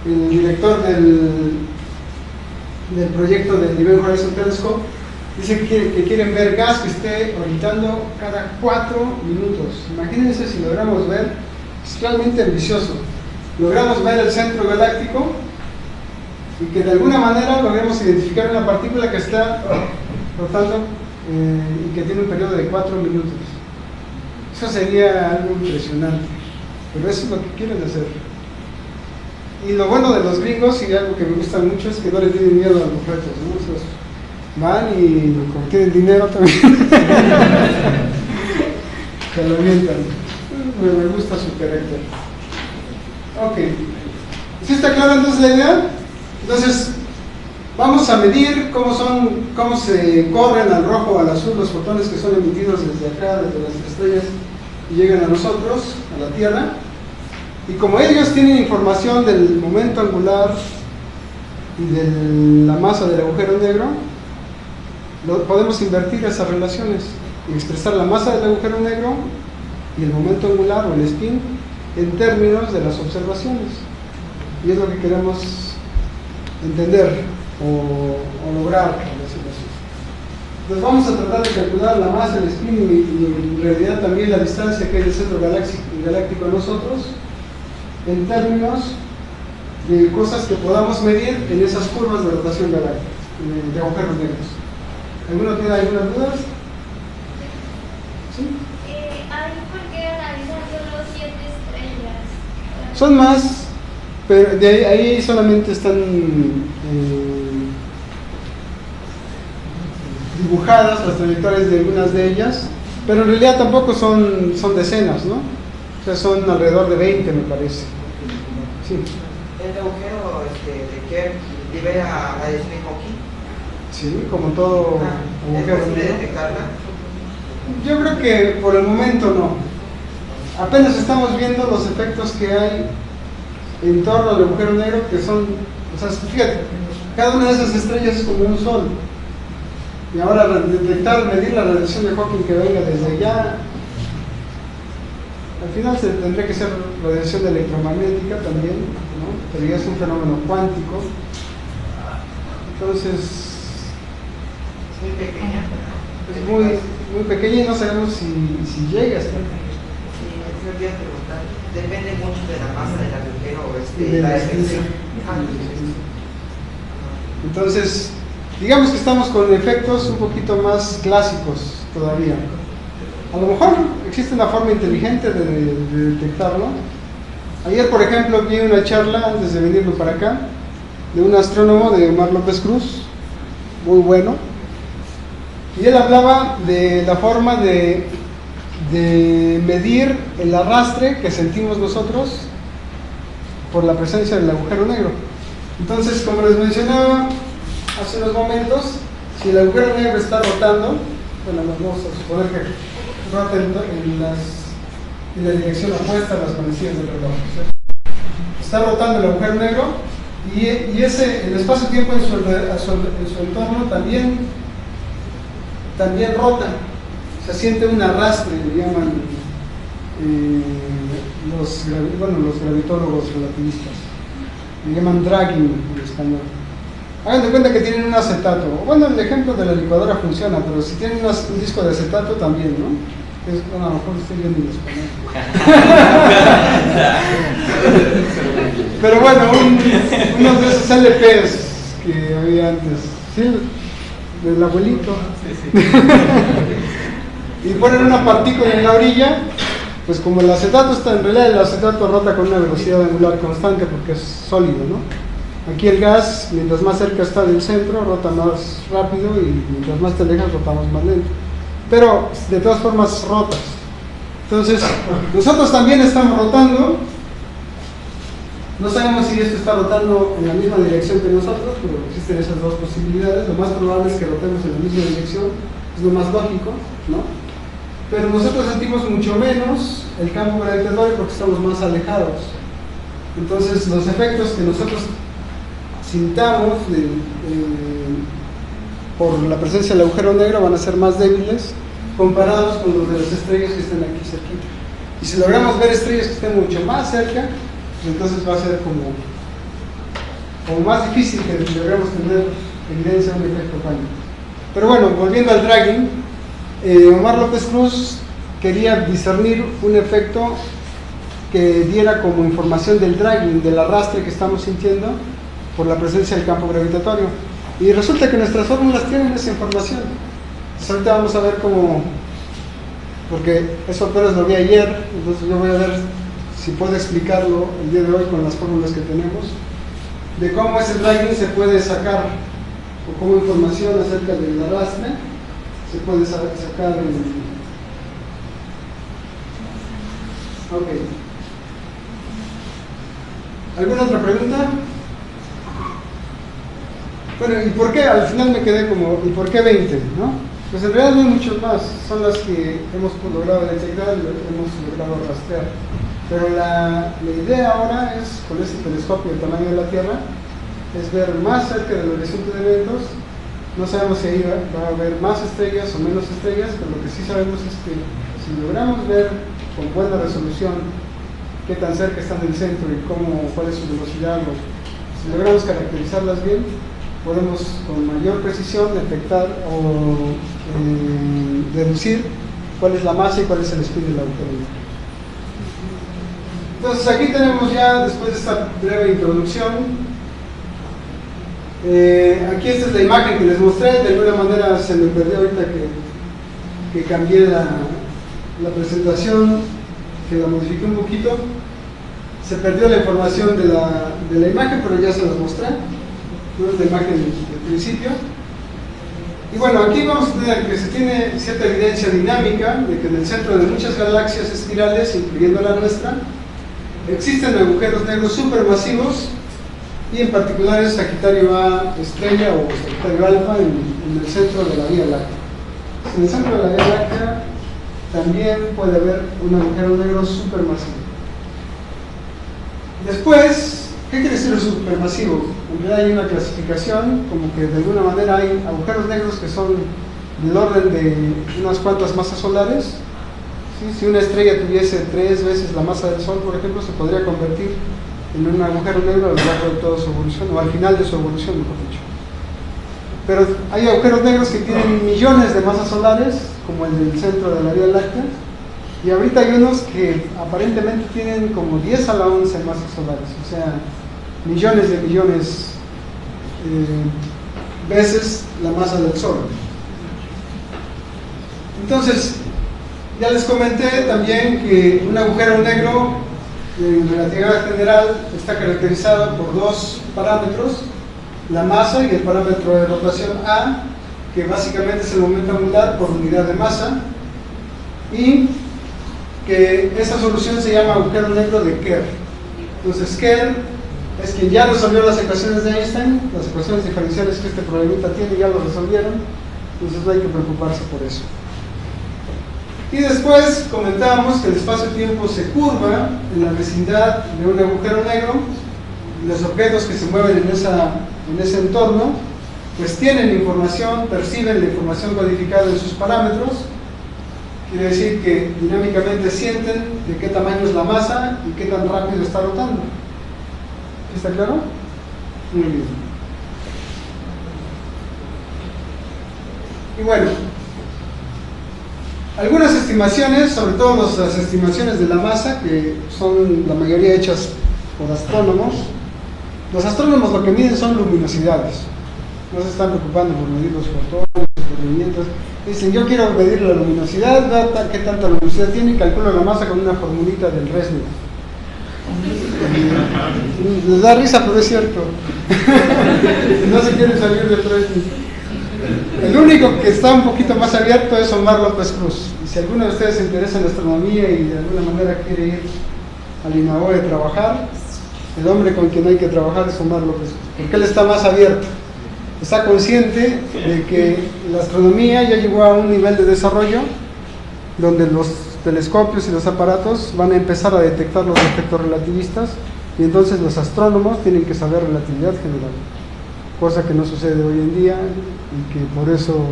El director del proyecto del Event Horizon Telescope dice que quieren ver gas que esté orbitando cada 4 minutos. Imagínense si logramos ver, es realmente ambicioso, logramos ver el centro galáctico y que de alguna manera logremos identificar una partícula que está rotando y que tiene un periodo de 4 minutos. Eso sería algo impresionante, pero eso es lo que quieren hacer. Y lo bueno de los gringos, y algo que me gusta mucho, es que no les tienen miedo a los retos, ¿no? Esos van y como tienen dinero también se lo avientan. Me gusta su carácter. Ok, ¿sí está clara entonces la idea? Entonces vamos a medir cómo se corren al rojo o al azul los fotones que son emitidos desde acá, desde las estrellas, y llegan a nosotros, a la Tierra. Y como ellos tienen información del momento angular y de la masa del agujero negro, podemos invertir esas relaciones y expresar la masa del agujero negro y el momento angular o el spin en términos de las observaciones. Y es lo que queremos entender o lograr, por decirlo así. Entonces vamos a tratar de calcular la masa, el spin y en realidad también la distancia que hay del centro galáctico a nosotros en términos de cosas que podamos medir en esas curvas de rotación galáctica, de agujeros negros. ¿Alguno tiene algunas dudas? ¿Sí? ¿Por qué analizan solo 7 estrellas? Son más, pero de ahí solamente están dibujadas las trayectorias de algunas de ellas, pero en realidad tampoco son decenas, ¿no? O sea, son alrededor de 20, me parece. Sí. ¿El agujero de Kerr libera radiación de Hawking? Sí, como todo agujero ¿Es posible negro. detectarla? Yo creo que por el momento no. Apenas estamos viendo los efectos que hay en torno al agujero negro, que son, o sea, fíjate, cada una de esas estrellas es como un sol. Y ahora medir la radiación de Hawking que venga desde allá, al final tendría que ser radiación electromagnética también, ¿no? Pero ya es un fenómeno cuántico. Entonces, Es muy pequeña. es muy pequeña y no sabemos si llega hasta acá. Sí, me olvidé preguntar. Depende mucho de la masa del agujero Y de la la extensión. extensión. Entonces, digamos que estamos con efectos un poquito más clásicos todavía. A lo mejor existe una forma inteligente de detectarlo. Ayer, por ejemplo, vi una charla, antes de venirme para acá, de un astrónomo, de Omar López Cruz, muy bueno. Y él hablaba de la forma de medir el arrastre que sentimos nosotros por la presencia del agujero negro. Entonces, como les mencionaba hace unos momentos, si el agujero negro está rotando, bueno, vamos a suponer que rota en la dirección opuesta a las manecillas del reloj, ¿sí? Está rotando el agujero negro y el espacio-tiempo en su entorno también rota. Se siente un arrastre, le llaman los gravitólogos relativistas. Le llaman dragging en español. Hagan de cuenta que tienen un acetato. Bueno, el ejemplo de la licuadora funciona, pero si tienen un disco de acetato también, ¿no? Bueno, a lo mejor estoy viendo en español. Pero bueno, unos de esos LPs que había antes, ¿sí? Del abuelito. Y ponen una partícula en la orilla, pues como el acetato está, en realidad el acetato rota con una velocidad angular constante porque es sólido, ¿no? Aquí el gas, mientras más cerca está del centro, rota más rápido y mientras más te alejas, rotamos más lento. Pero de todas formas rotas. Entonces, nosotros también estamos rotando. No sabemos si esto está rotando en la misma dirección que nosotros, pero existen esas dos posibilidades. Lo más probable es que rotemos en la misma dirección, es lo más lógico, ¿no? Pero nosotros sentimos mucho menos el campo gravitatorio porque estamos más alejados. Entonces, los efectos que nosotros sintamos por la presencia del agujero negro van a ser más débiles comparados con los de las estrellas que están aquí cerquita. Y si logramos ver estrellas que estén mucho más cerca, pues entonces va a ser como más difícil que logremos tener evidencia de un efecto cuántico. Pero bueno, volviendo al dragging, Omar López Cruz quería discernir un efecto que diera como información del dragging, del arrastre que estamos sintiendo por la presencia del campo gravitatorio. Y resulta que nuestras fórmulas tienen esa información. Entonces ahorita vamos a ver cómo, porque eso apenas lo vi ayer, entonces yo voy a ver si puedo explicarlo el día de hoy con las fórmulas que tenemos, de cómo ese dragging se puede sacar, o cómo información acerca del arrastre se puede sacar en... Ok. ¿Alguna otra pregunta? Bueno, ¿y por qué? Al final me quedé como, ¿y por qué 20? ¿No? Pues en realidad no hay muchos más, son las que hemos logrado detectar y hemos logrado rastrear. Pero la idea ahora es, con este telescopio del tamaño de la Tierra, es ver más cerca del horizonte de eventos. No sabemos si ahí va a haber más estrellas o menos estrellas, pero lo que sí sabemos es que si logramos ver con buena resolución qué tan cerca están del centro y cuál es su velocidad, si logramos caracterizarlas bien, podemos con mayor precisión detectar o deducir cuál es la masa y cuál es el spin del agujero negro. Entonces aquí tenemos ya, después de esta breve introducción, aquí esta es la imagen que les mostré. De alguna manera se me perdió ahorita que cambié la presentación, que la modifiqué un poquito. Se perdió la información de la imagen, pero ya se las mostré. No es la imagen del principio. Y bueno, aquí vamos a tener que se tiene cierta evidencia dinámica de que en el centro de muchas galaxias espirales, incluyendo la nuestra, existen agujeros negros supermasivos, y en particular es Sagitario A estrella o Sagitario Alfa en el centro de la Vía Láctea. En el centro de la Vía Láctea también puede haber un agujero negro supermasivo. Después, ¿qué quiere decir el supermasivo? En realidad hay una clasificación, como que de alguna manera hay agujeros negros que son del orden de unas cuantas masas solares. ¿Sí? Si una estrella tuviese 3 veces la masa del Sol, por ejemplo, se podría convertir en un agujero negro a lo largo de toda su evolución, o al final de su evolución, mejor dicho. Pero hay agujeros negros que tienen millones de masas solares, como el del centro de la Vía Láctea, y ahorita hay unos que aparentemente tienen como 10 a la 11 masas solares, o sea, millones de millones veces la masa del Sol. Entonces, ya les comenté también que un agujero negro en relatividad general está caracterizado por 2 parámetros. la masa y el parámetro de rotación A, que básicamente es el momento angular por unidad de masa, y que esa solución se llama agujero negro de Kerr. Entonces Kerr es quien ya resolvió las ecuaciones de Einstein, las ecuaciones diferenciales que este problemita tiene ya lo resolvieron, entonces no hay que preocuparse por eso. Y después comentábamos que el espacio-tiempo se curva en la vecindad de un agujero negro, y los objetos que se mueven en ese entorno pues tienen información, perciben la información codificada en sus parámetros. Quiere decir que dinámicamente sienten de qué tamaño es la masa y qué tan rápido está rotando. ¿Está claro? Muy bien. Y bueno, algunas estimaciones, sobre todo las estimaciones de la masa, que son la mayoría hechas por astrónomos. Los astrónomos lo que miden son luminosidades. No se están preocupando por medir los fotones, los movimientos. Dicen, yo quiero medir la luminosidad, ver qué tanta luminosidad tiene, y calculo la masa con una formulita del Resnick. Les da risa, pero es cierto. No se quieren salir del Resnick. El único que está un poquito más abierto es Omar López Cruz. Y si alguno de ustedes se interesa en astronomía y de alguna manera quiere ir al INAOE a trabajar, el hombre con quien hay que trabajar es Omar López Cruz, porque él está más abierto. Está consciente de que la astronomía ya llegó a un nivel de desarrollo donde los telescopios y los aparatos van a empezar a detectar los efectos relativistas, y entonces los astrónomos tienen que saber relatividad general, cosa que no sucede hoy en día, y que por eso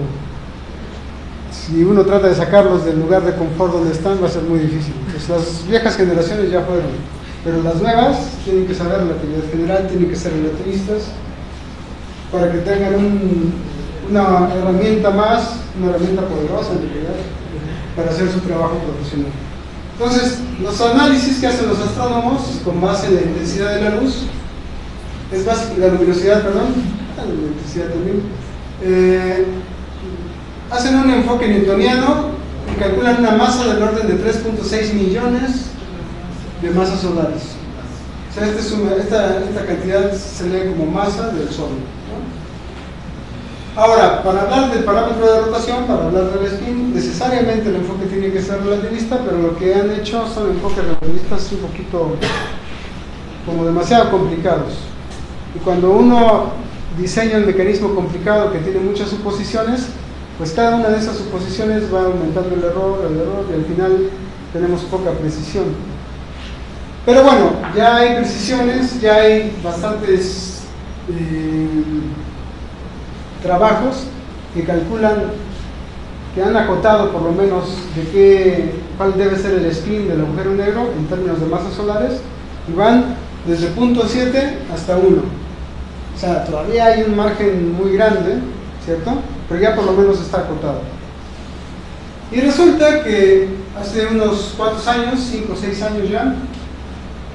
si uno trata de sacarlos del lugar de confort donde están va a ser muy difícil. Pues las viejas generaciones ya fueron, pero las nuevas tienen que saber relatividad general, tienen que ser relativistas, para que tengan una herramienta más, una herramienta poderosa en realidad, para hacer su trabajo profesional. Entonces, los análisis que hacen los astrónomos con base en la intensidad de la luz, la luminosidad, perdón, la intensidad también, hacen un enfoque newtoniano y calculan una masa del orden de 3.6 millones de masas solares. O sea, esta cantidad se lee como masa del Sol, ¿no? Ahora, para hablar del parámetro de rotación, para hablar del spin, necesariamente el enfoque tiene que ser relativista, pero lo que han hecho son enfoques relativistas un poquito como demasiado complicados. Y cuando uno diseña un mecanismo complicado que tiene muchas suposiciones, pues cada una de esas suposiciones va aumentando el error, y al final tenemos poca precisión. Pero bueno, ya hay precisiones, ya hay bastantes trabajos que calculan, que han acotado por lo menos de cuál debe ser el spin del agujero negro en términos de masas solares, y van desde 0.7 hasta 1. O sea, todavía hay un margen muy grande, ¿cierto? Pero ya por lo menos está acotado. Y resulta que hace unos 4 años, 5 o 6 años ya,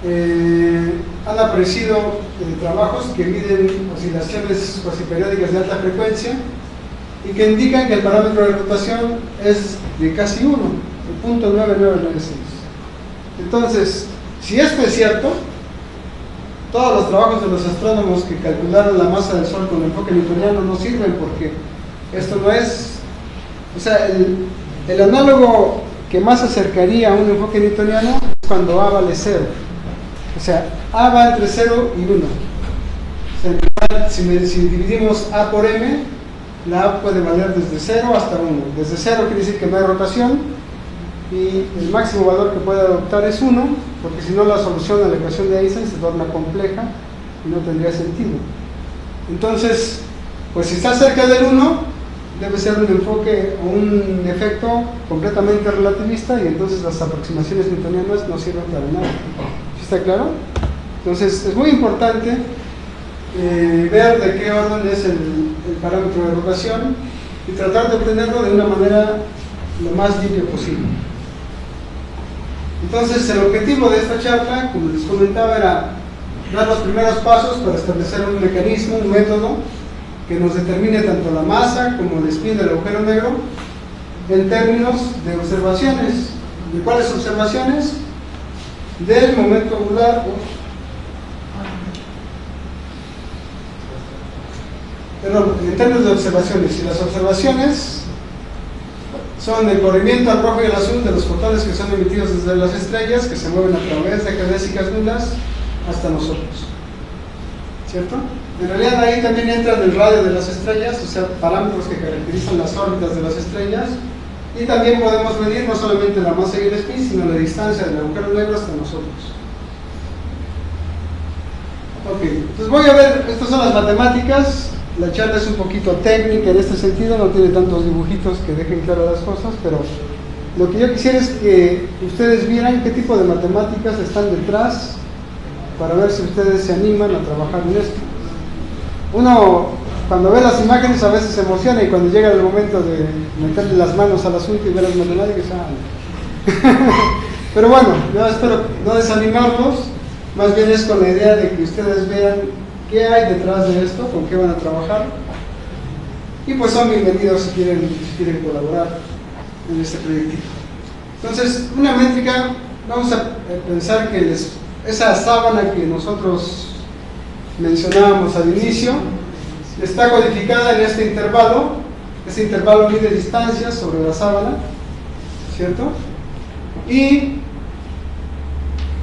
han aparecido trabajos que miden oscilaciones cuasiperiódicas de alta frecuencia y que indican que el parámetro de rotación es de casi 1, de 0.9996. Entonces, si esto es cierto, todos los trabajos de los astrónomos que calcularon la masa del Sol con enfoque newtoniano no sirven, porque esto no es, o sea, el análogo que más se acercaría a un enfoque newtoniano es cuando A vale 0. O sea, A va entre 0 y 1. O sea, si dividimos A por M, la A puede valer desde 0 hasta 1. Desde 0 quiere decir que no hay rotación, y el máximo valor que puede adoptar es 1, porque si no la solución a la ecuación de Einstein se torna compleja y no tendría sentido. Entonces, pues si está cerca del 1, debe ser un enfoque o un efecto completamente relativista, y entonces las aproximaciones newtonianas no sirven para nada. ¿Sí está claro? Entonces es muy importante ver de qué orden es el parámetro de rotación y tratar de obtenerlo de una manera lo más limpia posible. Entonces el objetivo de esta charla, como les comentaba, era dar los primeros pasos para establecer un mecanismo, un método que nos determine tanto la masa como el spin del agujero negro en términos de observaciones. ¿De cuáles observaciones? Del momento angular Perdón, en términos de observaciones, y las observaciones son el corrimiento al rojo y al azul de los fotones que son emitidos desde las estrellas, que se mueven a través de geodésicas nulas hasta nosotros, ¿cierto? En realidad ahí también entra el radio de las estrellas, o sea, parámetros que caracterizan las órbitas de las estrellas, y también podemos medir no solamente la masa y el spin, sino la distancia del agujero negro hasta nosotros. Ok, entonces voy a ver, estas son las matemáticas. La charla es un poquito técnica en este sentido, no tiene tantos dibujitos que dejen claras las cosas, pero lo que yo quisiera es que ustedes vieran qué tipo de matemáticas están detrás para ver si ustedes se animan a trabajar en esto. Uno, cuando ve las imágenes, a veces se emociona, y cuando llega el momento de meterle las manos al asunto y ver las matemáticas, pero bueno, yo espero no desanimarlos, más bien es con la idea de que ustedes vean qué hay detrás de esto, con qué van a trabajar, y pues son bienvenidos si quieren colaborar en este proyectito. Entonces, una métrica, vamos a pensar que esa sábana que nosotros mencionábamos al inicio está codificada en este intervalo. Este intervalo mide distancias sobre la sábana, ¿cierto? Y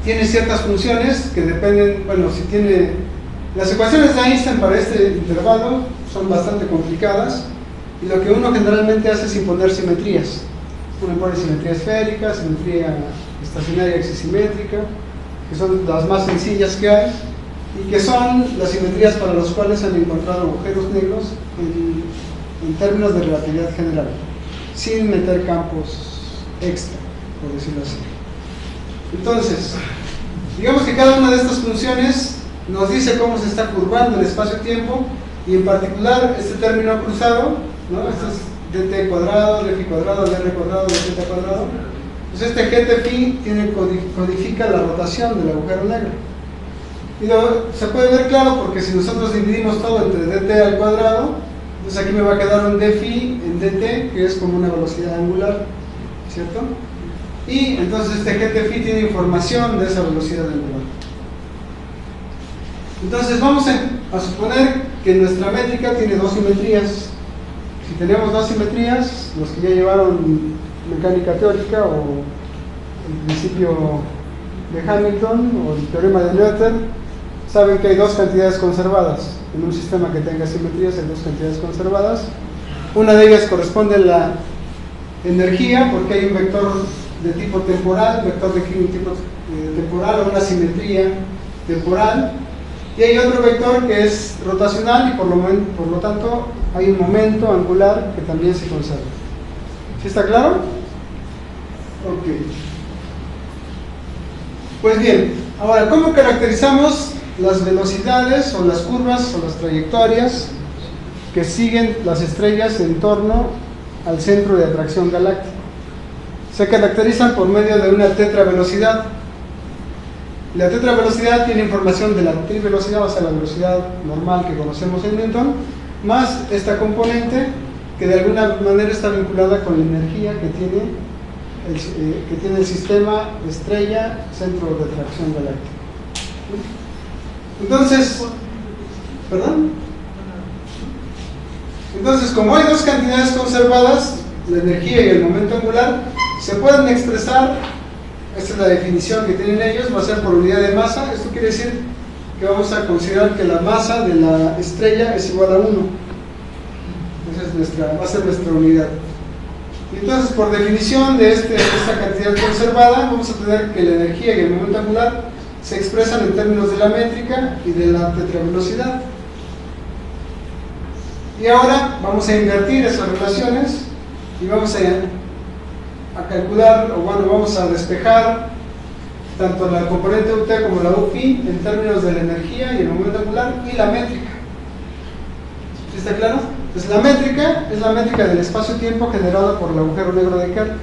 tiene ciertas funciones que dependen, bueno, si tiene... Las ecuaciones de Einstein para este intervalo son bastante complicadas, y lo que uno generalmente hace es imponer simetrías. Uno impone simetría esférica, simetría estacionaria axisimétrica, que son las más sencillas que hay, y que son las simetrías para las cuales han encontrado agujeros negros en términos de relatividad general, sin meter campos extra, por decirlo así. Entonces, digamos que cada una de estas funciones nos dice cómo se está curvando el espacio-tiempo, y en particular este término cruzado, ¿no? Esto es dt cuadrado, dφ cuadrado, dr cuadrado, dθ cuadrado. Pues este gt φ codifica la rotación del agujero negro. Y se puede ver claro porque si nosotros dividimos todo entre dt al cuadrado, entonces aquí me va a quedar un dφ en dt, que es como una velocidad angular, ¿cierto? Y entonces este gt φ tiene información de esa velocidad angular. Entonces vamos a suponer que nuestra métrica tiene dos simetrías. Si tenemos dos simetrías, los que ya llevaron mecánica teórica o el principio de Hamilton o el teorema de Noether, saben que hay dos cantidades conservadas. En un sistema que tenga simetrías hay dos cantidades conservadas. Una de ellas corresponde a la energía, porque hay un vector de tipo temporal, vector de tipo temporal, o una simetría temporal. Y hay otro vector que es rotacional, y por lo tanto hay un momento angular que también se conserva. ¿Sí está claro? Ok. Pues bien, ahora, ¿cómo caracterizamos las velocidades o las curvas o las trayectorias que siguen las estrellas en torno al centro de atracción galáctica? Se caracterizan por medio de una tetravelocidad. La tetravelocidad tiene información de la trivelocidad, o sea, la velocidad normal que conocemos en Newton, más esta componente que de alguna manera está vinculada con la energía que tiene el sistema estrella centro de atracción galáctica. Entonces, ¿perdón? Entonces, como hay dos cantidades conservadas, la energía y el momento angular, se pueden expresar. Esta es la definición que tienen ellos, va a ser por unidad de masa. Esto quiere decir que vamos a considerar que la masa de la estrella es igual a 1. Esa va a ser nuestra unidad. Y entonces, por definición de esta cantidad conservada, vamos a tener que la energía y el momento angular se expresan en términos de la métrica y de la tetravelocidad. Y ahora vamos a invertir esas relaciones y vamos a calcular, o bueno, vamos a despejar tanto la componente UT como la UPhi en términos de la energía y el momento angular y la métrica. ¿Sí está claro? Entonces la métrica es la métrica del espacio-tiempo generada por el agujero negro de Kerr,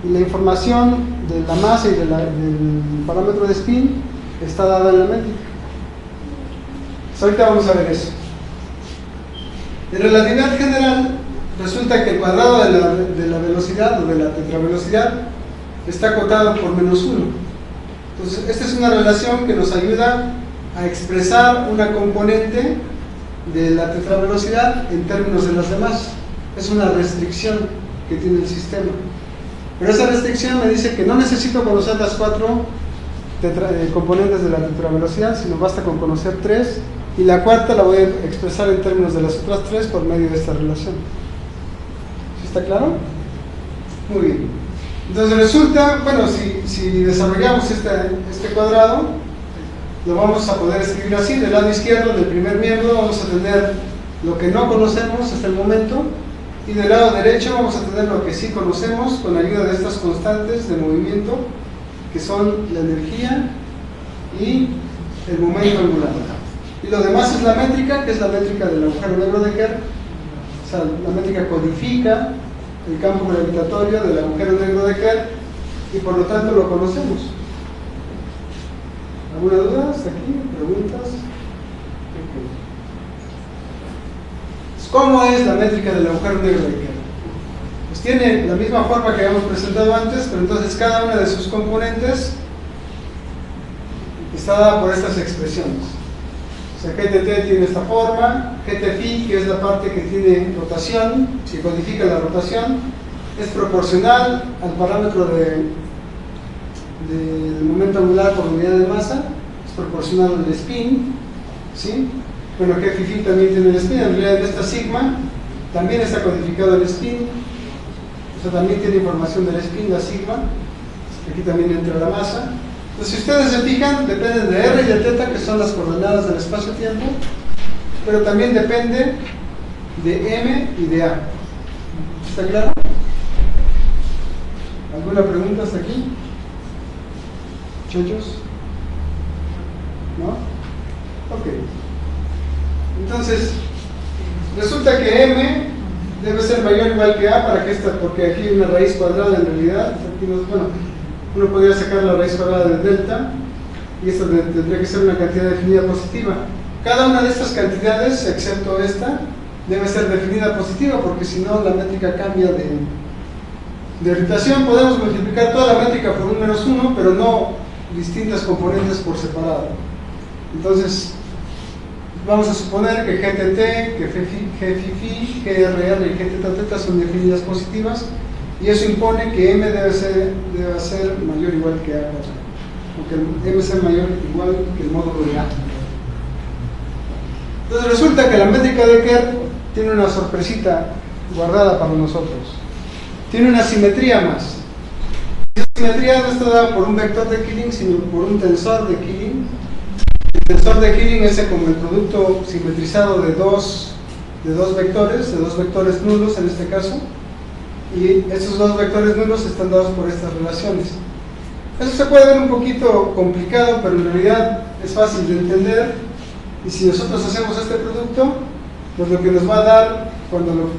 y la información de la masa y del parámetro de spin está dada en la métrica. Entonces, ahorita vamos a ver eso. En relatividad general, resulta que el cuadrado de la velocidad o de la tetravelocidad está acotado por -1. Entonces, esta es una relación que nos ayuda a expresar una componente de la tetravelocidad en términos de las demás. Es una restricción que tiene el sistema. Pero esa restricción me dice que no necesito conocer las 4 componentes de la tetravelocidad, sino basta con conocer 3, y la cuarta la voy a expresar en términos de las otras 3 por medio de esta relación. ¿Sí está claro? Muy bien. Entonces resulta, bueno, si desarrollamos este cuadrado, lo vamos a poder escribir así. Del lado izquierdo, del primer miembro, vamos a tener lo que no conocemos hasta el momento, y del lado derecho vamos a tener lo que sí conocemos con ayuda de estas constantes de movimiento, que son la energía y el momento angular. Y lo demás es la métrica, que es la métrica del agujero negro de Kerr. O sea, la métrica codifica el campo gravitatorio del agujero negro de Kerr, y por lo tanto lo conocemos. ¿Alguna duda hasta aquí? ¿Preguntas? Okay. ¿Cómo es la métrica del agujero negro de Kerr? Pues tiene la misma forma que habíamos presentado antes, pero entonces cada una de sus componentes está dada por estas expresiones. O sea, GTT tiene esta forma, GTphi, que es la parte que tiene rotación, que codifica la rotación, es proporcional al parámetro del momento angular por unidad de masa, es proporcional al spin, ¿sí? Bueno, GFiφ también tiene el spin, en realidad en esta sigma también está codificado el spin, o sea, también tiene información del spin, la sigma, aquí también entra la masa. Entonces, si ustedes se fijan, dependen de R y de θ, que son las coordenadas del espacio-tiempo, pero también depende de M y de A. ¿Está claro? ¿Alguna pregunta hasta aquí? ¿Chochos? ¿No? Ok. Entonces, resulta que M debe ser mayor o igual que A para que porque aquí hay una raíz cuadrada en realidad. Aquí bueno, uno podría sacar la raíz cuadrada del delta, y esto tendría que ser una cantidad definida positiva. Cada una de estas cantidades, excepto esta, debe ser definida positiva, porque si no la métrica cambia de orientación. Podemos multiplicar toda la métrica por 1 menos 1, pero no distintas componentes por separado. Entonces, vamos a suponer que GTT, que GFiφ, GRR y GTθ son definidas positivas, y eso impone que M debe ser mayor o igual que A, porque M sea mayor o igual que el módulo de A. Entonces resulta que la métrica de Kerr tiene una sorpresita guardada para nosotros. Tiene una simetría más. Esa simetría no está dada por un vector de Killing, sino por un tensor de Killing. El tensor de Killing es como el producto simetrizado de dos vectores nulos en este caso, y esos dos vectores nulos están dados por estas relaciones. Eso se puede ver un poquito complicado, pero en realidad es fácil de entender, y si nosotros hacemos este producto, pues lo que nos va a dar cuando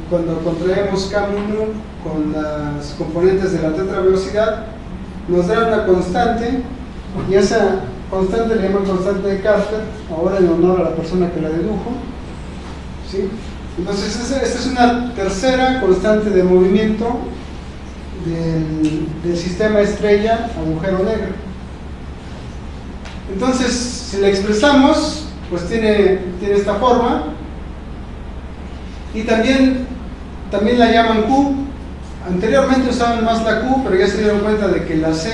contraemos K1 con las componentes de la tetravelocidad, nos da una constante, y esa constante le llaman constante de Carter, ahora en honor a la persona que la dedujo, ¿sí? Entonces esta es una tercera constante de movimiento del sistema estrella agujero negro. Entonces, si la expresamos, pues tiene esta forma, y también la llaman Q. Anteriormente usaban más la Q, pero ya se dieron cuenta de que la C,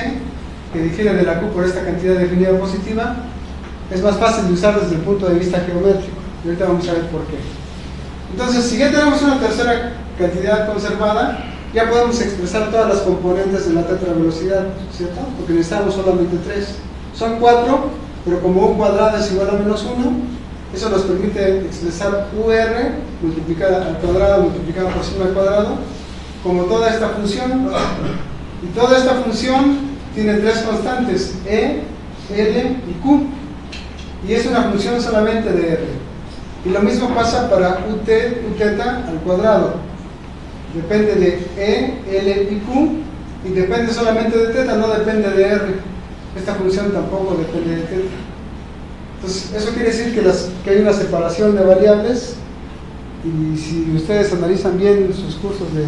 que difiere de la Q por esta cantidad definida positiva, es más fácil de usar desde el punto de vista geométrico, y ahorita vamos a ver por qué. Entonces, si ya tenemos una tercera cantidad conservada, ya podemos expresar todas las componentes de la tetravelocidad, ¿cierto? Porque necesitamos solamente 3. Son 4, pero como un cuadrado es igual a menos 1, eso nos permite expresar UR multiplicada al cuadrado multiplicado por sigma al cuadrado, como toda esta función. Y toda esta función tiene 3 constantes, E, L y Q. Y es una función solamente de R. Y lo mismo pasa para UT, Uθ al cuadrado. Depende de E, L y Q, y depende solamente de θ, no depende de R. Esta función tampoco depende de θ. Entonces, eso quiere decir que hay una separación de variables, y si ustedes analizan bien sus cursos de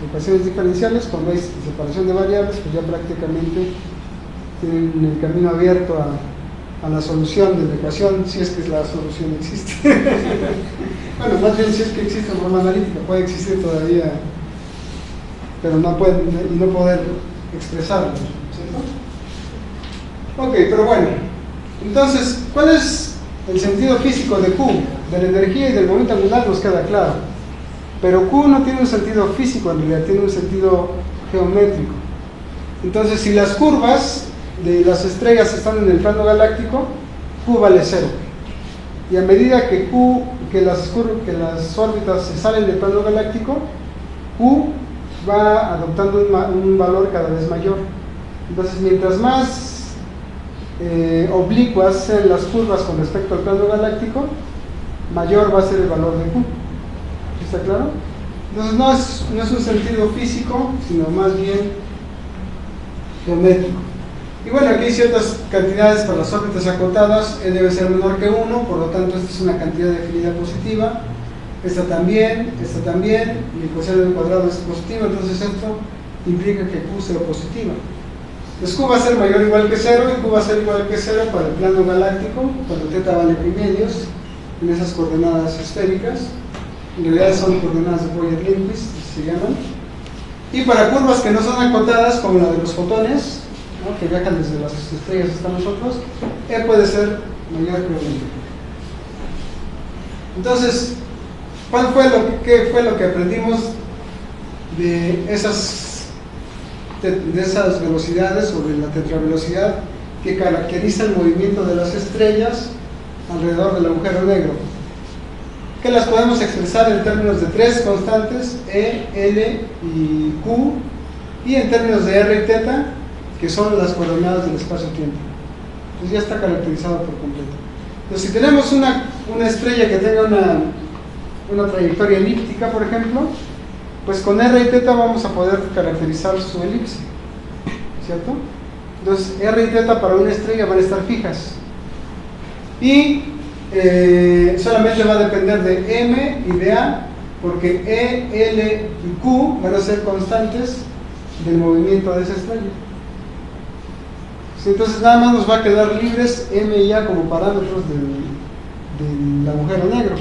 ecuaciones diferenciales, cuando hay separación de variables, pues ya prácticamente tienen el camino abierto a la solución de la ecuación, si es que la solución existe. Bueno, más bien si es que existe en forma analítica, puede existir todavía, pero no poder expresarlo, ¿cierto? Ok, pero bueno, entonces, ¿cuál es el sentido físico de Q? De la energía y del momento angular nos queda claro, pero Q no tiene un sentido físico, en realidad tiene un sentido geométrico. Entonces, si las curvas de las estrellas están en el plano galáctico, Q vale 0. Y a medida que las órbitas se salen del plano galáctico, Q va adoptando un valor cada vez mayor. Entonces, mientras más oblicuas sean las curvas con respecto al plano galáctico, mayor va a ser el valor de Q. ¿Está claro? Entonces no es un sentido físico, sino más bien geométrico. Y bueno, aquí hay ciertas cantidades para las órbitas acotadas. E debe ser menor que 1, por lo tanto esta es una cantidad definida positiva. Esta también, y el coseno del cuadrado es positivo, entonces esto implica que Q sea positiva. Entonces Q va a ser mayor o igual que 0, y Q va a ser igual que 0 para el plano galáctico, cuando θ vale primedios, en esas coordenadas esféricas. En realidad son coordenadas de Fourier-Lindquist, se llaman. Y para curvas que no son acotadas, como la de los fotones, ¿no?, que viajan desde las estrellas hasta nosotros, E puede ser mayor que 1. Entonces, ¿qué fue lo que aprendimos de esas velocidades, sobre la tetravelocidad que caracteriza el movimiento de las estrellas alrededor del agujero negro? Que las podemos expresar en términos de tres constantes, E, L y Q, y en términos de R y θ, que son las coordenadas del espacio-tiempo. Entonces ya está caracterizado por completo. Entonces, si tenemos una estrella que tenga una trayectoria elíptica, por ejemplo, pues con R y θ vamos a poder caracterizar su elipse, ¿cierto? Entonces R y θ para una estrella van a estar fijas, y solamente va a depender de M y de A, porque E, L y Q van a ser constantes del movimiento de esa estrella. Entonces nada más nos va a quedar libres M y A como parámetros del agujero negro,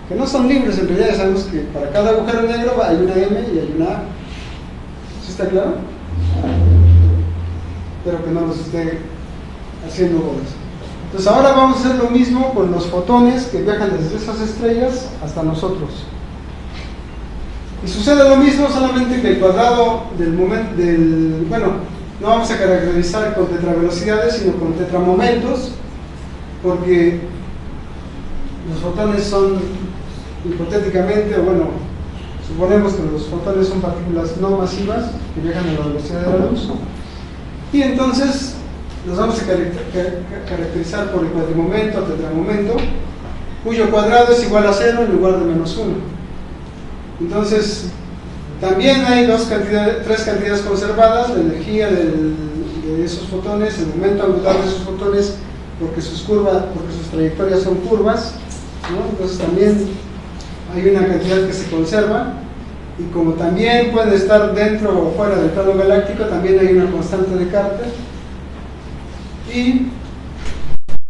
que no son libres, en realidad sabemos que para cada agujero negro hay una M y hay una A. ¿Sí está claro? Espero que no los esté haciendo bolas. Entonces ahora vamos a hacer lo mismo con los fotones que viajan desde esas estrellas hasta nosotros. Y sucede lo mismo, solamente que el cuadrado del momento no vamos a caracterizar con tetravelocidades, sino con tetramomentos, porque los fotones son, hipotéticamente, suponemos que los fotones son partículas no masivas que viajan a la velocidad de la luz, y entonces los vamos a caracterizar por el cuadrimomento o tetramomento, cuyo cuadrado es igual a 0 en lugar de menos 1. Entonces, también hay tres cantidades conservadas: la energía de esos fotones, el momento angular de esos fotones, porque sus trayectorias son curvas, ¿no? Entonces también hay una cantidad que se conserva, y como también puede estar dentro o fuera del plano galáctico, también hay una constante de Carter, y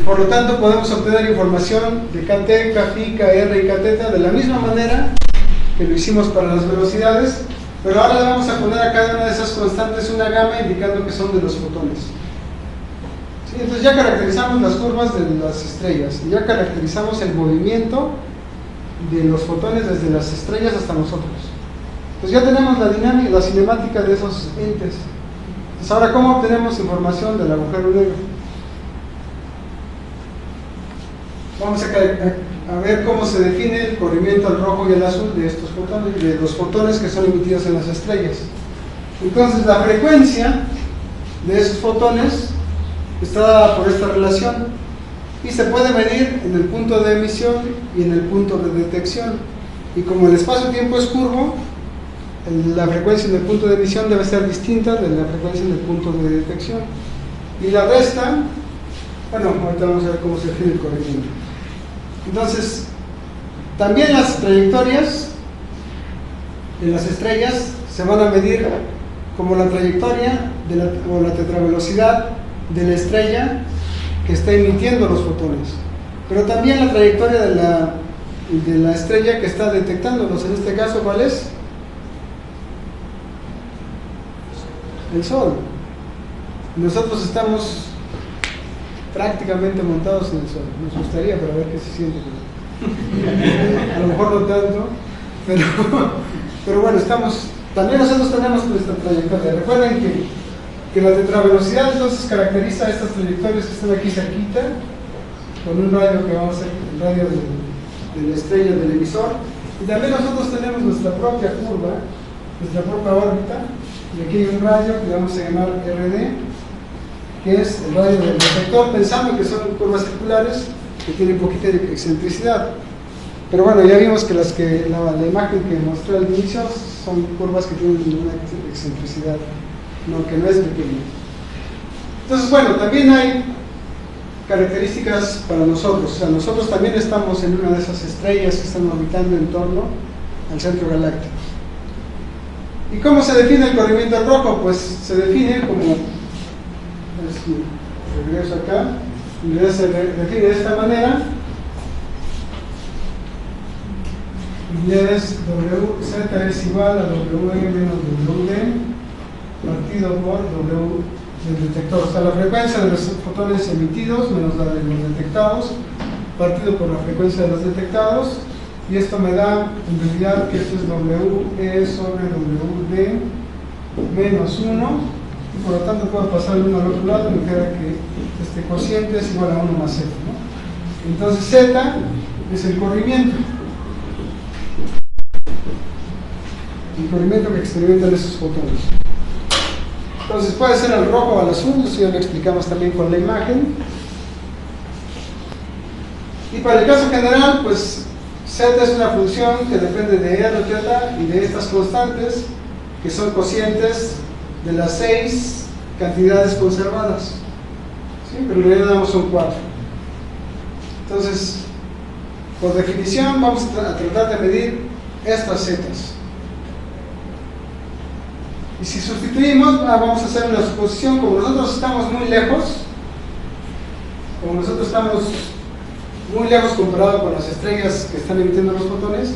por lo tanto podemos obtener información de Kt, Kφ, Kr y Kθ de la misma manera que lo hicimos para las velocidades, pero ahora le vamos a poner a cada una de esas constantes una gama indicando que son de los fotones. ¿Sí? Entonces ya caracterizamos las curvas de las estrellas, y ya caracterizamos el movimiento de los fotones desde las estrellas hasta nosotros. Entonces ya tenemos la dinámica, la cinemática de esos entes. Entonces ahora, ¿cómo obtenemos información del agujero negro? Vamos a ver cómo se define el corrimiento al rojo y al azul de estos fotones, de los fotones que son emitidos en las estrellas. Entonces la frecuencia de esos fotones está dada por esta relación, y se puede medir en el punto de emisión y en el punto de detección. Y como el espacio-tiempo es curvo, la frecuencia en el punto de emisión debe ser distinta de la frecuencia en el punto de detección. Y la resta, ahorita vamos a ver cómo se define el corrimiento. Entonces, también las trayectorias de las estrellas se van a medir como la trayectoria o la tetravelocidad de la estrella que está emitiendo los fotones, pero también la trayectoria de la estrella que está detectándolos. En este caso, ¿cuál es? El Sol. Nosotros estamos prácticamente montados en el Sol. Nos gustaría, pero a ver qué se siente. A lo mejor no tanto, pero bueno, también nosotros tenemos nuestra trayectoria. Recuerden que la tetravelocidad entonces caracteriza estas trayectorias que están aquí cerquita, con un radio que vamos a hacer, el radio de la estrella del emisor. Y también nosotros tenemos nuestra propia curva, nuestra propia órbita, y aquí hay un radio que vamos a llamar RD, que es el radio del detector, pensando que son curvas circulares que tienen poquita excentricidad. Pero bueno, ya vimos que la imagen que mostré al inicio son curvas que tienen una excentricidad, que no es pequeña. Entonces, bueno, también hay características para nosotros. O sea, nosotros también estamos en una de esas estrellas que están orbitando en torno al centro galáctico. ¿Y cómo se define el corrimiento al rojo? Pues se define como, regreso acá, se define de esta manera, y es Z es igual a WE menos WD partido por W del detector, o sea, la frecuencia de los fotones emitidos menos la de los detectados partido por la frecuencia de los detectados, y esto me da en realidad que esto es WE sobre WD menos 1, y por lo tanto puedo pasar el 1 al otro lado y me queda que este cociente es igual a 1 más Z, ¿no? Entonces Z es el corrimiento que experimentan esos fotones. Entonces puede ser al rojo o al azul, eso ya lo explicamos también con la imagen. Y para el caso general, pues Z es una función que depende de RJ y de estas constantes, que son cocientes de las 6 cantidades conservadas. ¿Sí? Pero en realidad son 4. Entonces, por definición, vamos a tratar de medir estas zetas. Y si sustituimos, vamos a hacer una suposición. Como nosotros estamos muy lejos comparado con las estrellas que están emitiendo los fotones,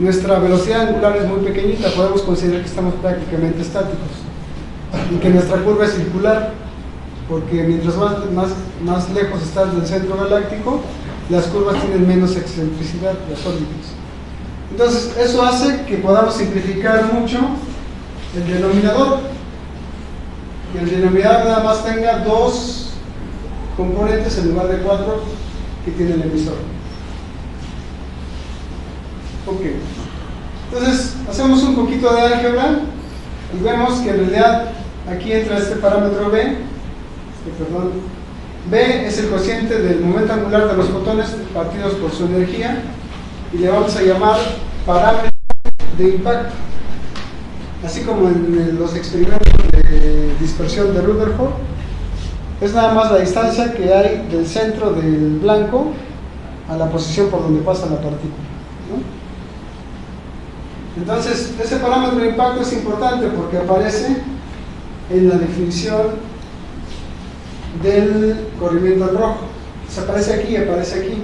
nuestra velocidad angular es muy pequeñita, podemos considerar que estamos prácticamente estáticos y que nuestra curva es circular, porque mientras más lejos estás del centro galáctico, las curvas tienen menos excentricidad, las órbitas. Entonces eso hace que podamos simplificar mucho el denominador, y el denominador nada más tenga 2 componentes en lugar de 4 que tiene el emisor. Ok, entonces hacemos un poquito de álgebra y vemos que en realidad aquí entra este parámetro B, B es el cociente del momento angular de los fotones partidos por su energía, y le vamos a llamar parámetro de impacto, así como en los experimentos de dispersión de Rutherford. Es nada más la distancia que hay del centro del blanco a la posición por donde pasa la partícula, ¿no? Entonces, ese parámetro de impacto es importante porque aparece en la definición del corrimiento al rojo. Se aparece aquí y aparece aquí.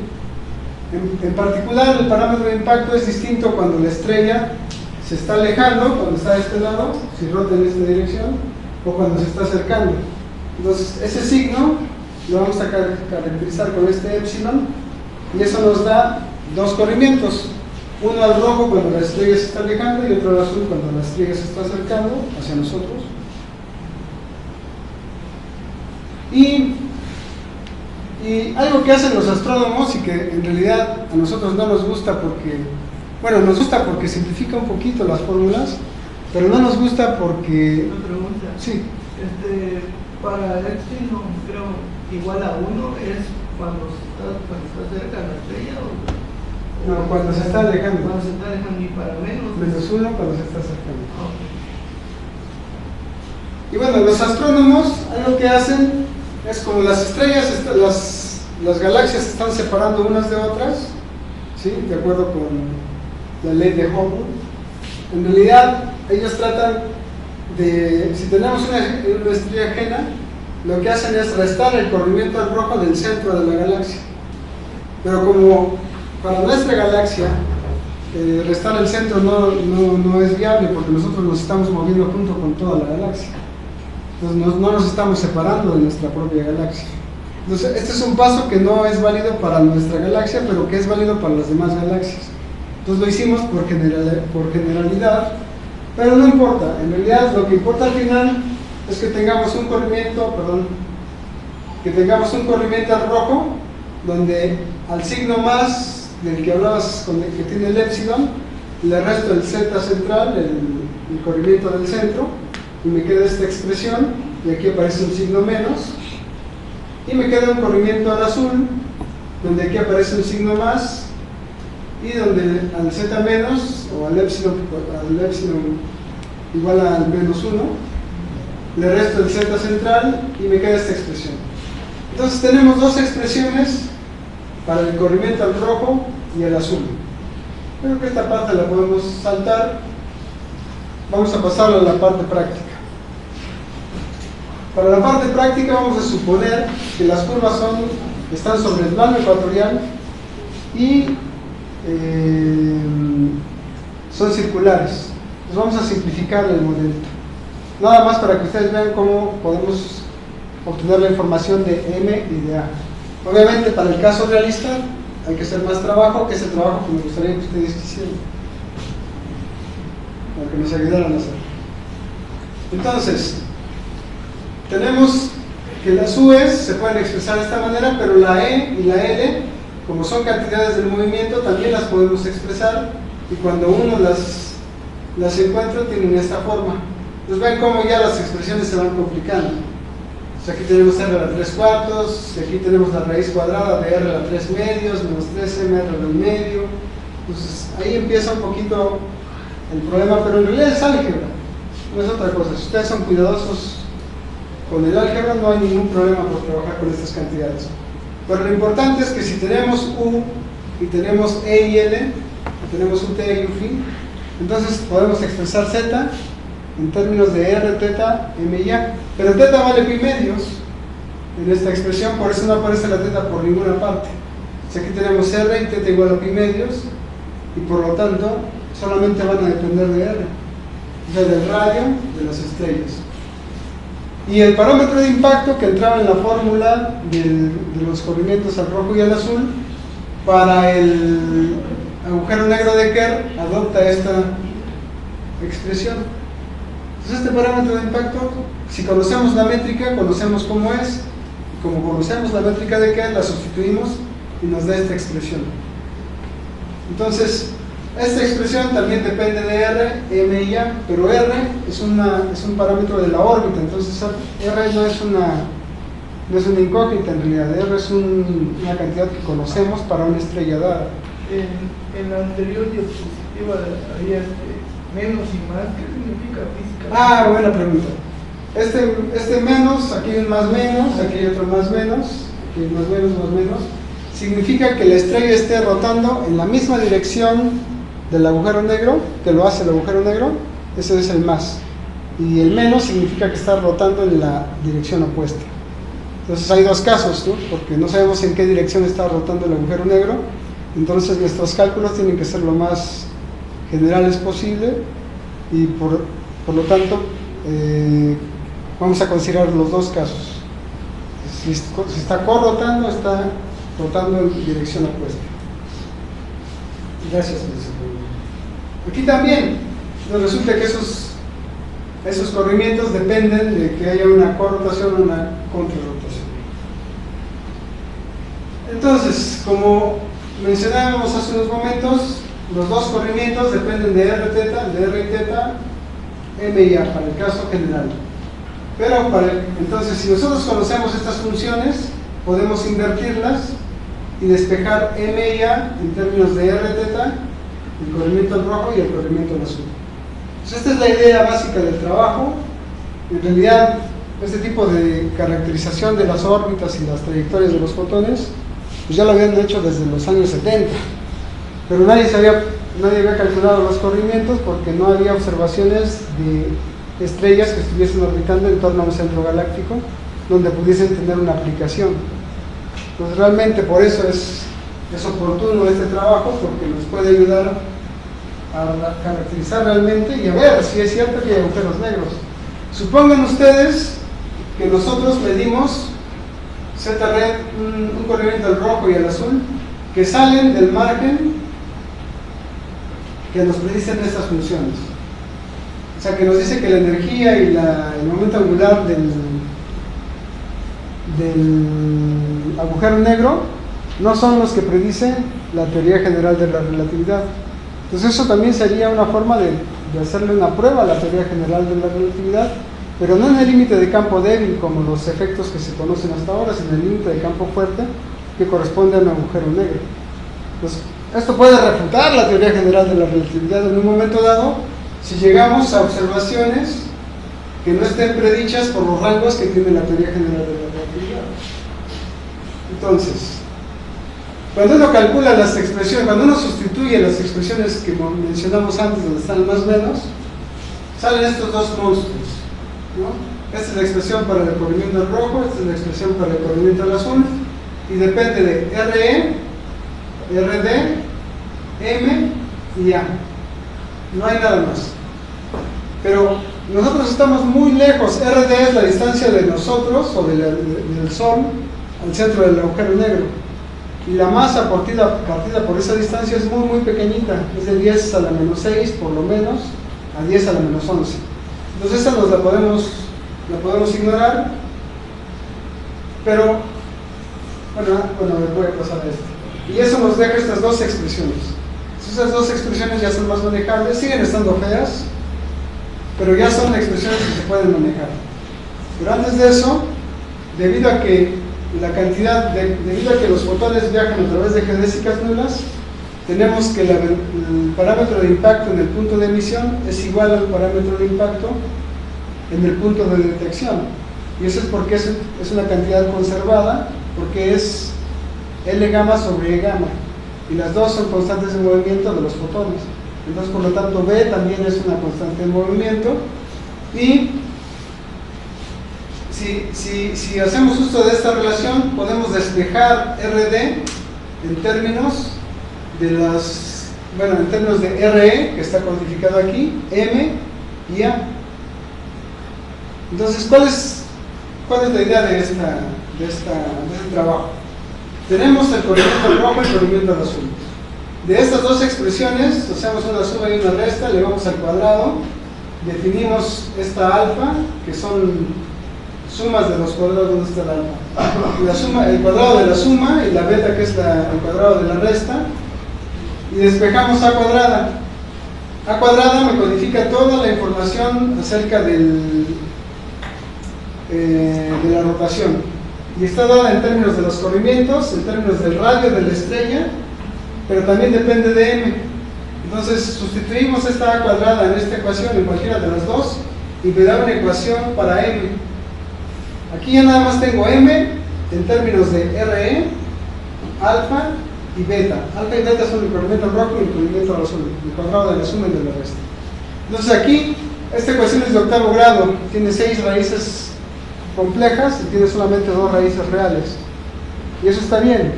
En particular, el parámetro de impacto es distinto cuando la estrella se está alejando, cuando está de este lado, si rota en esta dirección, o cuando se está acercando. Entonces, ese signo lo vamos a caracterizar con este epsilon, y eso nos da 2 corrimientos. Uno al rojo cuando la estrella se está alejando, y otro al azul cuando la estrella se está acercando hacia nosotros. Y algo que hacen los astrónomos, y que en realidad a nosotros no nos gusta porque, bueno, nos gusta porque simplifica un poquito las fórmulas, pero no nos gusta porque... Una pregunta. Sí. Para epsilon, creo, igual a 1 es cuando está cerca de la estrella, o No, cuando se está alejando. Cuando se está alejando, y para menos. Menos 1 cuando se está acercando. Okay. Y bueno, los astrónomos algo que hacen es, como las estrellas, las galaxias se están separando unas de otras, ¿sí? De acuerdo con la ley de Hubble. En realidad, ellos tratan de, si tenemos una estrella ajena, lo que hacen es restar el corrimiento al rojo del centro de la galaxia. Pero como para nuestra galaxia restar el centro no es viable, porque nosotros nos estamos moviendo junto con toda la galaxia. Entonces no nos estamos separando de nuestra propia galaxia. Entonces este es un paso que no es válido para nuestra galaxia, pero que es válido para las demás galaxias. Entonces lo hicimos por generalidad, pero no importa. En realidad lo que importa al final es que tengamos un corrimiento, al rojo, donde al signo más del que hablabas, con el que tiene el épsilon, le resto el z central, el corrimiento del centro, y me queda esta expresión, y aquí aparece un signo menos, y me queda un corrimiento al azul, donde aquí aparece un signo más, y donde al z menos, o al épsilon igual al menos 1, le resto el z central, y me queda esta expresión. Entonces tenemos dos expresiones para el corrimiento al rojo y al azul. Creo que esta parte la podemos saltar. Vamos a pasarla a la parte práctica. Para la parte práctica vamos a suponer que las curvas están sobre el plano ecuatorial y son circulares. Entonces vamos a simplificar el modelo. Nada más para que ustedes vean cómo podemos obtener la información de M y de A. Obviamente para el caso realista hay que hacer más trabajo, que es el trabajo que me gustaría que ustedes hicieran, para que nos ayudaran a hacer. Entonces, tenemos que las U's se pueden expresar de esta manera, pero la E y la L, como son cantidades del movimiento, también las podemos expresar, y cuando uno las encuentra tienen esta forma. Entonces ven cómo ya las expresiones se van complicando. Entonces aquí tenemos r a la 3 cuartos, y aquí tenemos la raíz cuadrada de r a la 3 medios, menos 3mr al medio. Entonces ahí empieza un poquito el problema, pero en realidad es álgebra, no es otra cosa. Si ustedes son cuidadosos con el álgebra, no hay ningún problema por trabajar con estas cantidades. Pero lo importante es que si tenemos U y tenemos E y L, tenemos UT y UFI, entonces podemos expresar Z en términos de R, teta, M y A. Pero teta vale pi medios en esta expresión, por eso no aparece la teta por ninguna parte. Entonces aquí tenemos R y teta igual a pi medios, y por lo tanto solamente van a depender de R, o sea, del radio de las estrellas. Y el parámetro de impacto que entraba en la fórmula de los corrimientos al rojo y al azul, para el agujero negro de Kerr adopta esta expresión. Entonces este parámetro de impacto, si conocemos la métrica, conocemos cómo es, y como conocemos la métrica de Kerr, la sustituimos y nos da esta expresión. Entonces, esta expresión también depende de R, M y A, pero R es un parámetro de la órbita, entonces R no es una incógnita en realidad. R es una cantidad que conocemos para una estrella dada. En la anterior diapositiva había menos y más. ¿Qué significa física? Ah, buena pregunta. Este menos, aquí hay un más menos, aquí hay otro más menos, aquí hay más menos, significa que la estrella esté rotando en la misma dirección del agujero negro, que lo hace el agujero negro. Ese es el más. Y el menos significa que está rotando en la dirección opuesta. Entonces hay dos casos, ¿no? Porque no sabemos en qué dirección está rotando el agujero negro. Entonces nuestros cálculos tienen que ser lo más generales posible, y por lo tanto vamos a considerar los dos casos. Si está corrotando, está rotando en dirección opuesta. Gracias. Aquí también nos resulta que esos corrimientos dependen de que haya una corrotación o una contrarrotación. Entonces, como mencionábamos hace unos momentos, los dos corrimientos dependen de R y teta, M y A, para el caso general. Pero entonces, si nosotros conocemos estas funciones, podemos invertirlas y despejar M y A en términos de R teta, el corrimiento al rojo y el corrimiento al azul. Entonces, esta es la idea básica del trabajo. En realidad, este tipo de caracterización de las órbitas y las trayectorias de los fotones, pues ya lo habían hecho desde los años 70, pero nadie había calculado los corrimientos porque no había observaciones de estrellas que estuviesen orbitando en torno a un centro galáctico donde pudiesen tener una aplicación. Entonces realmente por eso es oportuno este trabajo, porque nos puede ayudar a caracterizar realmente y a ver si es cierto que hay agujeros negros. Supongan ustedes que nosotros medimos Z-red, un corrimiento al rojo y al azul, que salen del margen que nos predicen estas funciones. O sea, que nos dice que la energía y el momento angular del agujero negro no son los que predicen la teoría general de la relatividad. Entonces eso también sería una forma de hacerle una prueba a la teoría general de la relatividad, pero no en el límite de campo débil como los efectos que se conocen hasta ahora, sino en el límite de campo fuerte que corresponde a un agujero negro. Entonces, esto puede refutar la teoría general de la relatividad en un momento dado si llegamos a observaciones que no estén predichas por los rangos que tiene la teoría general de la relatividad. Entonces, cuando uno calcula las expresiones, cuando uno sustituye las expresiones que mencionamos antes, donde están más o menos, salen estos dos monstruos, ¿no? Esta es la expresión para el recubrimiento al rojo, esta es la expresión para el recubrimiento al azul, y depende de RE, RD, M y A. No hay nada más. Pero nosotros estamos muy lejos. RD es la distancia de nosotros o del Sol al centro del agujero negro. Y la masa partida por esa distancia es muy, muy pequeñita. Es de 10 a la menos 6, por lo menos, a 10 a la menos 11. Entonces esa la podemos ignorar. Pero, bueno, me voy a pasar a esto. Y eso nos deja estas dos expresiones. Esas dos expresiones ya son más manejables, siguen estando feas, pero ya son expresiones que se pueden manejar. Pero antes de eso, debido a que los fotones viajan a través de geodésicas nulas, tenemos que el parámetro de impacto en el punto de emisión es igual al parámetro de impacto en el punto de detección. Y eso es porque es una cantidad conservada, porque es L gamma sobre E gamma, y las dos son constantes de movimiento de los fotones. Entonces, por lo tanto, B también es una constante de movimiento. Y si hacemos uso de esta relación, podemos despejar RD en términos de RE, que está cuantificado aquí, M y A. Entonces, ¿cuál es la idea de este trabajo? Tenemos el corrimiento rojo y el corrimiento azul. De estas dos expresiones, hacemos una suma y una resta, le vamos al cuadrado, definimos esta alfa, que son sumas de los cuadrados. ¿Dónde está el alfa? El cuadrado de la suma, y la beta, que es el cuadrado de la resta, y despejamos A cuadrada. A cuadrada me codifica toda la información acerca de la rotación. Y está dada en términos de los corrimientos, en términos del radio de la estrella, pero también depende de M. Entonces sustituimos esta A cuadrada en esta ecuación, en cualquiera de las dos, y me da una ecuación para M. Aquí ya nada más tengo M en términos de RE, alfa y beta. Alfa y beta son el corrimiento rojo y el corrimiento azul, el cuadrado de la suma y de la resta. Entonces aquí, esta ecuación es de octavo grado, tiene 6 raíces complejas y tiene solamente 2 raíces reales, y eso está bien.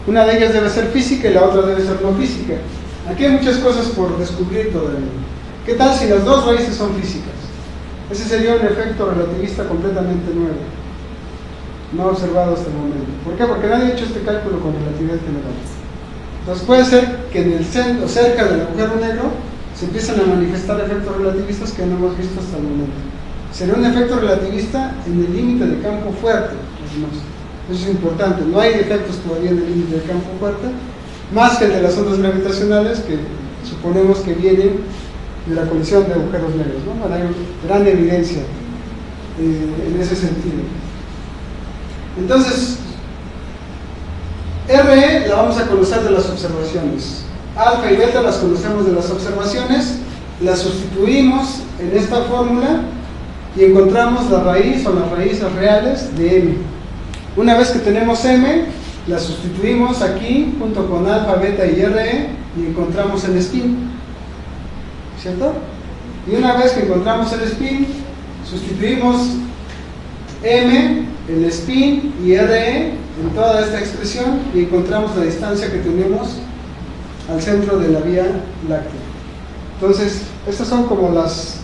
Una de ellas debe ser física y la otra debe ser no física. Aquí hay muchas cosas por descubrir todavía. ¿Qué tal si las 2 raíces son físicas? Ese sería un efecto relativista completamente nuevo, no observado hasta el momento. ¿Por qué? Porque nadie ha hecho este cálculo con relatividad general. Entonces puede ser que en el centro, cerca del agujero negro, se empiezan a manifestar efectos relativistas que no hemos visto hasta el momento. Sería un efecto relativista en el límite de campo fuerte, además. Eso es importante. No hay efectos todavía en el límite de campo fuerte, más que el de las ondas gravitacionales, que suponemos que vienen de la colisión de agujeros negros, ¿no? Bueno, hay gran evidencia en ese sentido. Entonces, RE la vamos a conocer de las observaciones. Alfa y beta las conocemos de las observaciones, las sustituimos en esta fórmula y encontramos la raíz o las raíces reales de M. Una vez que tenemos M, la sustituimos aquí junto con alfa, beta y RE y encontramos el spin, ¿cierto? Y una vez que encontramos el spin, sustituimos M, el spin y RE en toda esta expresión y encontramos la distancia que tenemos al centro de la Vía Láctea. Entonces, estas son como las